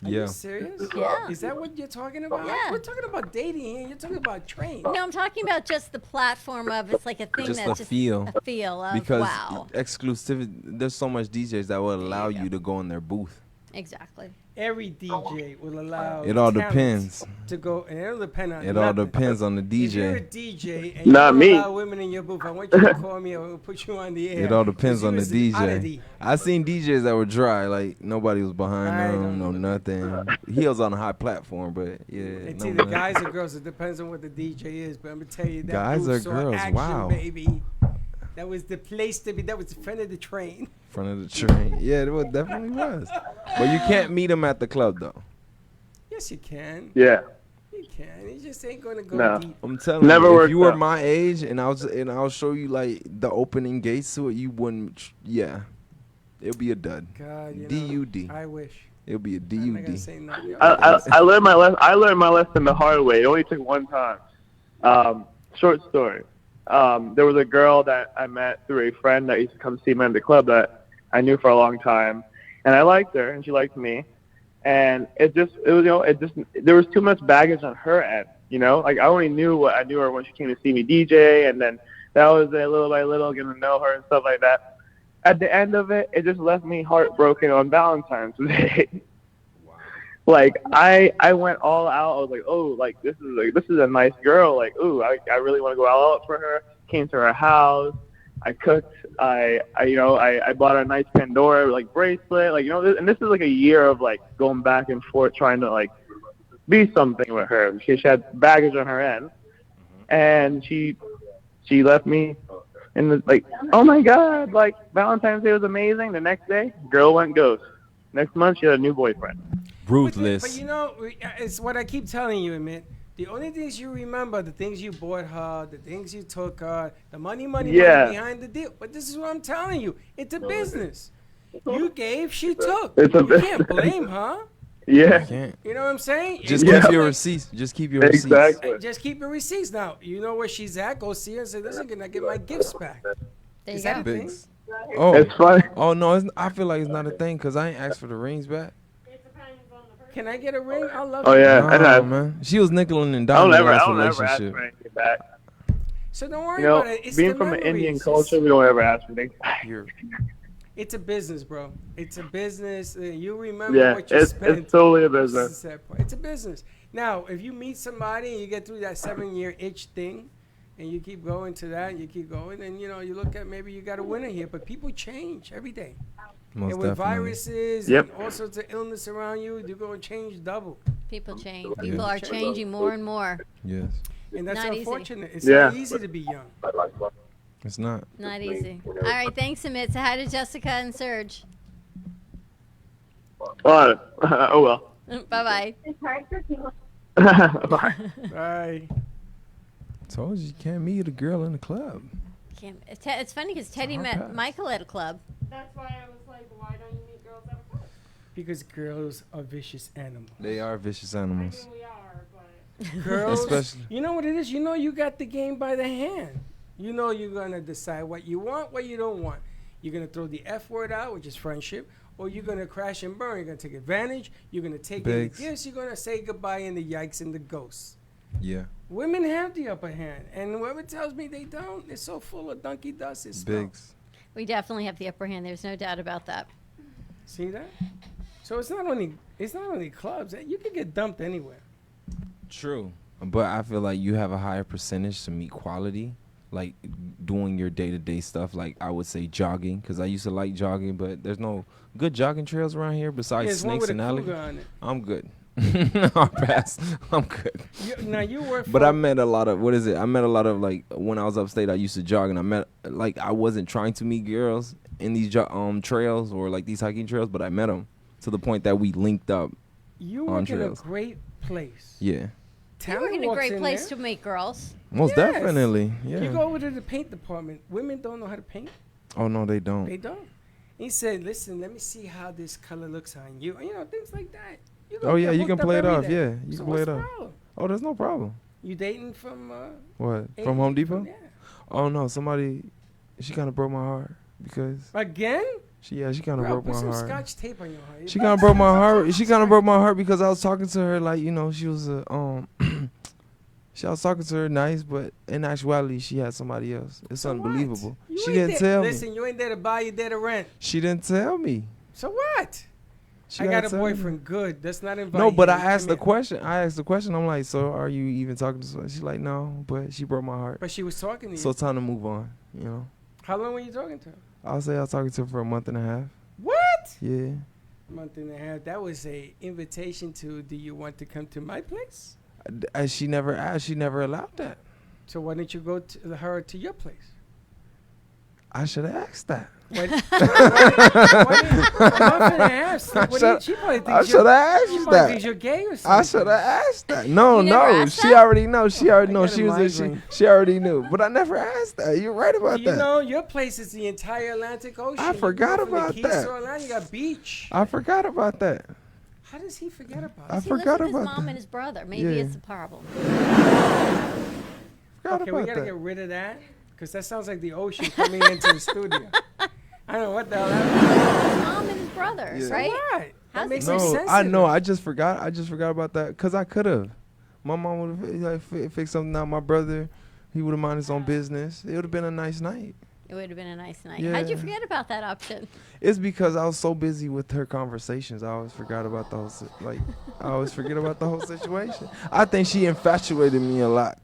Are you serious? Yeah. Is that what you're talking about? Yeah. We're talking about dating here. You're talking about train. No, I'm talking about just the platform of it's like a thing Just that's the feel. a feel of Because wow. exclusivity, there's so much DJs that will allow you to go in their booth. Exactly. Every DJ will allow It all talents depends. to go, and it'll depend on It nothing. all depends on the If you're a DJ. DJ and Not you me. allow women in your booth, I want you to call me and we'll put you on the air. It all depends on the Because you was an DJ. oddity. I seen DJs that were dry, like nobody was behind I them, don't no know. nothing. He was on a high platform, but yeah. It's no either man. guys or girls. It depends on what the DJ is. But I'm gonna tell you that Guys booth or saw girls? action, Wow. baby. That was the place to be. That was the front of the train. Front of the train. Yeah, it definitely was. But you can't meet them at the club though. Yes, you can. Yeah. You can. You just ain't gonna go No. deep. I'm telling Never you, if worked you were out. my age and I'll show you like the opening gates to it, you wouldn't. Yeah, it'll be a dud. God, you know, D-U-D. I wish. It'll be a I'm not gonna D-U-D. say nothing. I learned my lesson. I learned my lesson the hard way. It only took one time. Short story. There was a girl that I met through a friend that used to come see me at the club that I knew for a long time, and I liked her, and she liked me. And there was too much baggage on her end, Like, I only knew what I knew her when she came to see me DJ, and then that was it, little by little, getting to know her and stuff like that. At the end of it, it just left me heartbroken on Valentine's Day. Like, I went all out. I was like, oh, like, this is a nice girl. Like, ooh, I really want to go all out for her. Came to her house. I cooked. I bought her a nice Pandora like bracelet. Like, and this is like a year of like going back and forth trying to like be something with her. She had baggage on her end, and she left me. And like, oh my God, like Valentine's Day was amazing. The next day, girl went ghost. Next month, she had a new boyfriend. Ruthless. But it's what I keep telling you, Amit. The only things you remember, the things you bought her, the things you took her, the money Yeah. behind the deal. But this is what I'm telling you. It's a business. You gave, she took. It's a You can't blame her. Yeah. You know what I'm saying? Just keep your receipts. Just keep your receipts. Exactly. Just keep your receipts. Now, you know where she's at. Go see her and say, listen, can I get my gifts back? There Is you that go. a thing? Oh, It's funny. Oh no, I feel like it's not a thing because I ain't asked for the rings back. Can I get a ring? I love Oh you. yeah, Nah, man. She was nickel and I'll diming the never last ask relationship. for anything back. So don't worry You know, about it. It's being the from an Indian memories. culture, we don't ever ask for things back. It's a business, bro. It's a business. You remember Yeah, what you it's spent. totally a business. It's a business. Now, if you meet somebody and you get through that 7-year itch thing, and you keep going to that, and you keep going, and you know you look at maybe you got a winner here. But people change every day. Most and with definitely. viruses Yep. and all sorts of illness around you, you're going to change double. People change. People are changing more and more. Yes. And that's Not easy. unfortunate. It's Yeah. not easy to be young. It's not. Not easy. All right, thanks, Amit. Say hi to Jessica and Serge. Oh well. Bye-bye. Bye. Bye. Told you can't meet a girl in the club. It's funny because Teddy met pass. Michael at a club. That's why I was like, why don't you meet girls at a club? Because girls are vicious animals. They are vicious animals. We are, but Girls, Especially- you know what it is? You know you got the game by the hand. You know you're going to decide what you want, what you don't want. You're going to throw the F word out, which is friendship, or you're going to crash and burn. You're going to take advantage. You're going to take in the Bigs. gifts. You're going to say goodbye and the yikes and the ghosts. Yeah. Women have the upper hand. And whoever tells me they don't, they're so full of donkey dust. It's Bigs. We definitely have the upper hand. There's no doubt about that. See that? So it's not only clubs. You can get dumped anywhere. True. But I feel like you have a higher percentage to meet quality, like doing your day-to-day stuff. Like I would say jogging, because I used to like jogging, but there's no good jogging trails around here besides There's one snakes with a and cougar alligators. on it. I'm good. I'll pass. I'm good. Now you work for... But I met a lot of, I met a lot of, like, when I was upstate, I used to jog, and I met, like, I wasn't trying to meet girls in these trails or, like, these hiking trails, but I met them to the point that we linked up You on work in a trails. great place. Yeah. You work in a walks great in place there. to meet girls. Most Yes. definitely. Yeah. You go over to the paint department. Women don't know how to paint. Oh, no, they don't. They don't. He said, listen, let me see how this color looks on you. You know, things like that. You Oh, yeah, get you can hooked up play it every off. day. Yeah, you So can play what's it the off. problem? Oh, there's no problem. You dating from... What? A- From Home Depot? Yeah. Oh, no, somebody, she kind of broke my heart because Again? she kind of Bro, broke put my some heart. scotch tape on your heart. She kind of broke my heart. She kind of broke my heart because I was talking to her like, you know, she was a I was talking to her nice, but in actuality, she had somebody else. It's So what? unbelievable. You She ain't didn't there- tell me. Listen, you ain't there to buy, you're there to rent. She didn't tell me. So what? She I gotta got a tell me. boyfriend. Good. That's not inviting. No, but I him. asked Come the here. question. I'm like, so are you even talking to someone? She's like, no, but she broke my heart. But she was talking to you. So time to move on, you know. How long were you talking to her? I'll say I was talking to her for a month and a half. What? Yeah. Month and a half. That was a invitation to, do you want to come to my place? She never asked. She never allowed that. So why didn't you go to her to your place? I should have asked that. A month and a half. What do you, she probably thinks I should have asked she probably that. thinks you're gay or something. I should have asked that. No, You never no. asked She that? already know. She already know. got a She was. migraine. She already knew. But I never asked that. You're right about You that. know, your place is the entire Atlantic Ocean. I You forgot go from about the Keys that. to Orlando, you got beach. I forgot about that. How does he forget about I it? He lives forgot with his about mom that. and his brother. Maybe Yeah. it's a problem. Forgot Okay, we about gotta that. get rid of that because that sounds like the ocean coming into the studio. I don't know what the hell that His mom and his brother, Yeah. right? Right. That How's makes it no No, sense. I know. I just forgot. about that because I could have. My mom would have like fixed something out. My brother, he would have minded his own business. It would have been a nice night. It would have been a nice night. Yeah. How'd you forget about that option? It's because I was so busy with her conversations. I always forgot about the whole I always forget about the whole situation. I think she infatuated me a lot.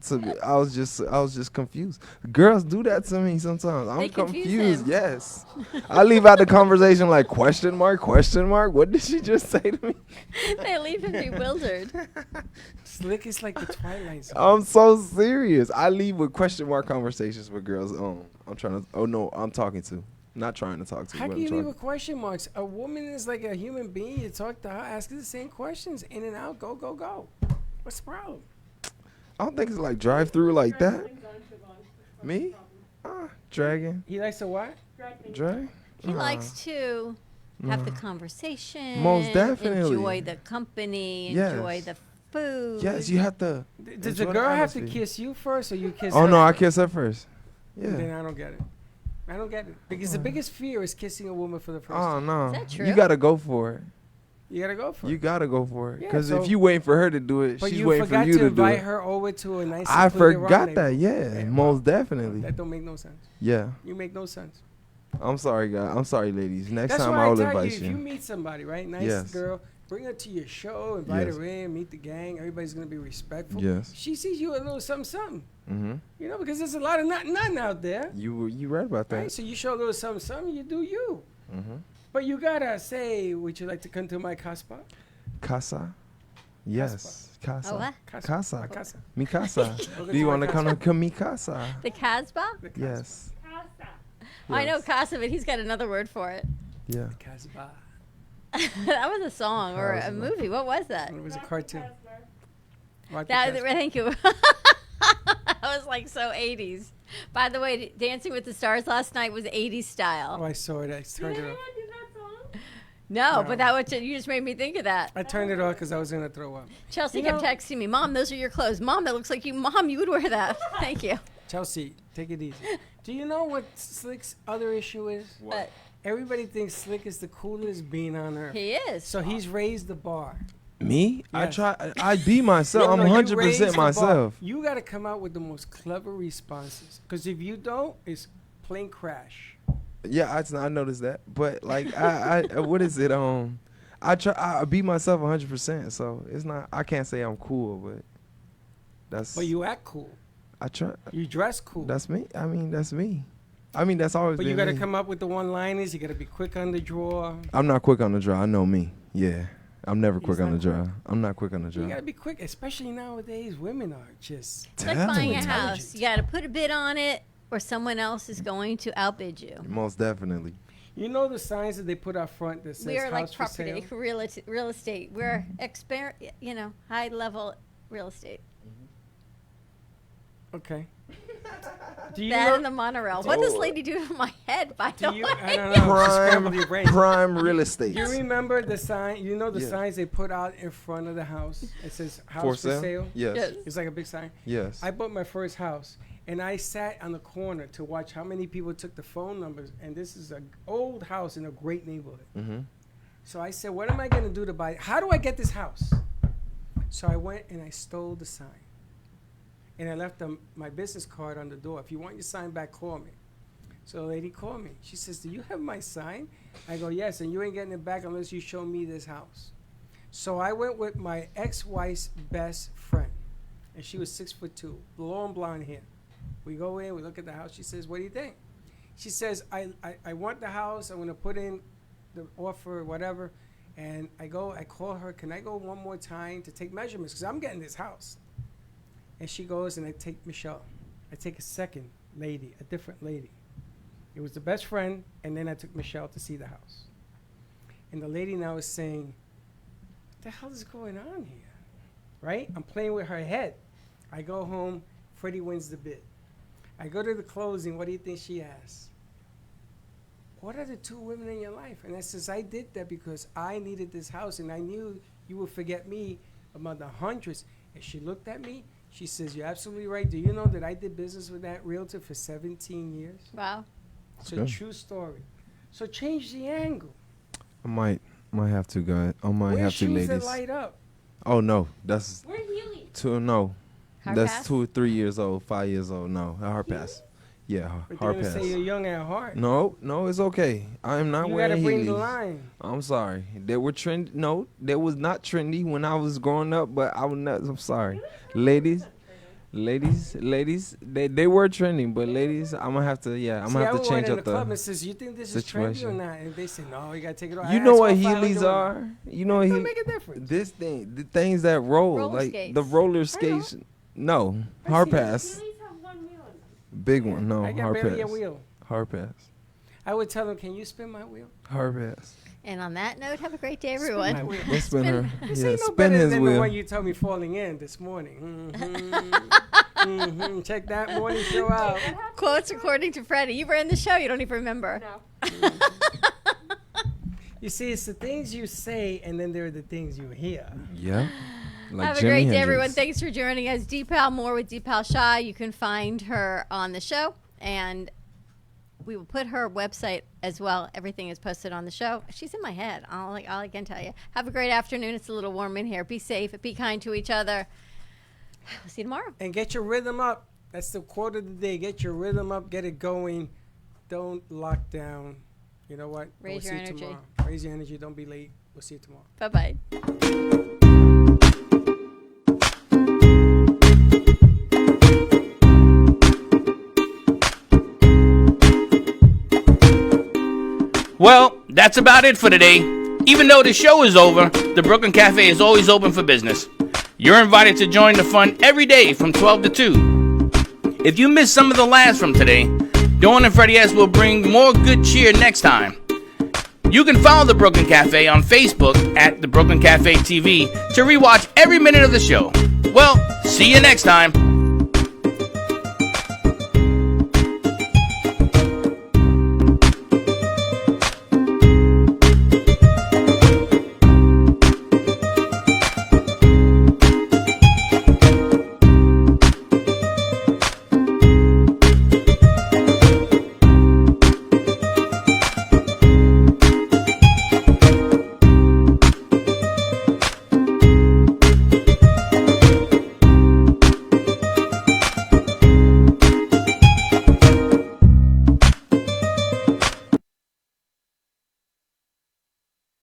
I was just confused. Girls do that to me sometimes. I'm They confuse confused. him. Yes. I leave out the conversation like question mark. What did she just say to me? They leave him bewildered. Slick is like the Twilight Zone. I'm so serious. I leave with question mark conversations with girls. I'm trying to. Oh no, I'm talking to. Not trying to talk to. How but can I'm you leave talking. with question marks? A woman is like a human being. You talk to her, ask her the same questions, in and out, go, go, go. What's the problem? I don't think it's like drive through like that. Me? Dragging. He likes to what? Drag? He likes to have the conversation. Most definitely. Enjoy the company. Yes. Enjoy the food. Yes, you have to. Does the girl have to kiss you first, or you kiss her? Oh no, I first? kiss her first. Yeah. Then I don't get it. I don't get it because the biggest fear is kissing a woman for the first Oh time. no. Is that true? You gotta go for it. You gotta go for it. You gotta go for it. Yeah, Because so- if you waiting for her to do it, But she's you waiting for forgot you to to do invite it. her over to a nice. I secluded forgot that. rendezvous. Yeah, most definitely. That don't make no sense. Yeah. You make no sense. I'm sorry, guys. I'm sorry, ladies. Next That's time why I'll I tell invite you, you. if you meet somebody, right, nice Yes. girl, bring her to your show, invite Yes. her in, meet the gang. Everybody's gonna be respectful. Yes. She sees you a little something, something. Mm-hmm. You know, because there's a lot of nothing out there. You read about that. Right? So you show a little something, something. You do you. Mm-hmm. But you gotta say, would you like to come to my caspa? Casa. Yes. Casa. Oh, what? Casa. Casa. Mi casa. Welcome Do you to want my to come to mi casa? The Casbah? Yes. I know Casa, but he's got another word for it. Yeah. Casbah. That was a song or a Casbah. movie. What was that? It was a cartoon. Thank you. That was like so 80s. By the way, Dancing with the Stars last night was 80s style. Oh, I saw it. I turned it off. No, No. but that was, you just made me think of that. I turned it off because I was gonna throw up. Chelsea You kept know- texting me, Mom, those are your clothes. Mom, that looks like you. Mom, you would wear that. Thank you. Chelsea, take it easy. Do you know what Slick's other issue is? What? Everybody thinks Slick is the coolest being on earth. He is. So he's raised the bar. Me? Yes. I be myself. No, I'm you 100% raised the bar. myself. You got to come out with the most clever responses. Because if you don't, it's plain crash. Yeah, I noticed that. But like, I what is it? I be myself 100%. So it's not. I can't say I'm cool, but that's. But you act cool. I try. You dress cool. That's me. I mean, that's me. I mean, that's always. But been you got to me. come up with the one-liners. You got to be quick on the draw. I'm not quick on the draw. I know me. Yeah, I'm never quick on the not draw. I'm not quick on the You draw. got to be quick, especially nowadays. Women are just. It's like buying a Definitely. house. You got to put a bid on it, or someone else is going to outbid you. Most definitely. You know the signs that they put out front that says We are house like for property, sale? real estate. We're high level real estate. Okay. Do you That know? and the monorail. What does this lady do to my head, by the way? I don't know. Scramble your brain. Prime real estate. You remember the sign? You know the Yeah. signs they put out in front of the house? It says house For for sale? sale. Yes. It's like a big sign. Yes. I bought my first house, and I sat on the corner to watch how many people took the phone numbers. And this is an old house in a great neighborhood. Mm-hmm. So I said, what am I going to do to buy? How do I get this house? So I went and I stole the sign. And I left my business card on the door. If you want your sign back, call me. So the lady called me. She says, do you have my sign? I go, yes, and you ain't getting it back unless you show me this house. So I went with my ex-wife's best friend. And she was 6'2", long blonde hair. We go in, we look at the house. She says, what do you think? She says, I want the house. I'm going to put in the offer, whatever. And I call her, can I go one more time to take measurements? Because I'm getting this house. And she goes, and I take Michelle. I take a second lady, a different lady. It was the best friend, and then I took Michelle to see the house. And the lady now is saying, what the hell is going on here? Right? I'm playing with her head. I go home, Freddie wins the bid. I go to the closing, what do you think she asks? What are the two women in your life? And I says, I did that because I needed this house, and I knew you would forget me among the hundreds. And she looked at me. She says, you're absolutely right. Do you know that I did business with that realtor for 17 years? Wow. It's a good. true story. So change the angle. I might have to, guys. I might Wear have to, shoes that ladies. light up. Oh no, that's We're healing. no. Hard That's pass? 2 or 3 years old, 5 years old. No, a hard pass. Yeah, But hard they're going to pass. say you're young at heart. No, it's okay. I am not You got to wearing bring the Heelys. line. I'm sorry. They were trendy. No, they was not trendy when I was growing up, but I was not. I'm sorry, ladies. They were trending, but ladies, I'm gonna have to. Yeah, I'm See, gonna I have to would change in up the club the. and says, you think this is trendy or situation. not? And they say, no, you got to take it off. You I know asked what all 500 Heelys women. are? You know what Don't Heelys. make a difference. This thing, the things that roll, Roller like skates. the roller skates. No, hard pass. Big one. No, I got hard barely a pass. wheel. Hard pass. I would tell them, can you spin my wheel? Hard pass. And on that note, have a great day, my everyone. wheel. Let's spin her. This Yeah, ain't no spin better his than the wheel. one you told me falling in this morning. Check that morning show out. Quotes according to Freddie. You were in the show. You don't even remember. No. You see, it's the things you say, and then there are the things you hear. Yeah. Like Have a Jimi great day, Hendrix. everyone. Thanks for joining us. Deepal, more with Deepal Shah. You can find her on the show, and we will put her website as well. Everything is posted on the show. She's in my head. All I can tell you. Have a great afternoon. It's a little warm in here. Be safe. Be kind to each other. We'll see you tomorrow. And get your rhythm up. That's the quote of the day. Get your rhythm up. Get it going. Don't lock down. You know what? Raise your energy. Tomorrow. Raise your energy. Don't be late. We'll see you tomorrow. Bye-bye. Well, that's about it for today. Even though the show is over, the Brooklyn Cafe is always open for business. You're invited to join the fun every day from 12 to 2. If you missed some of the laughs from today, Dawn and Freddy S will bring more good cheer next time. You can follow the Brooklyn Cafe on Facebook at the Brooklyn Cafe TV to rewatch every minute of the show. Well, see you next time.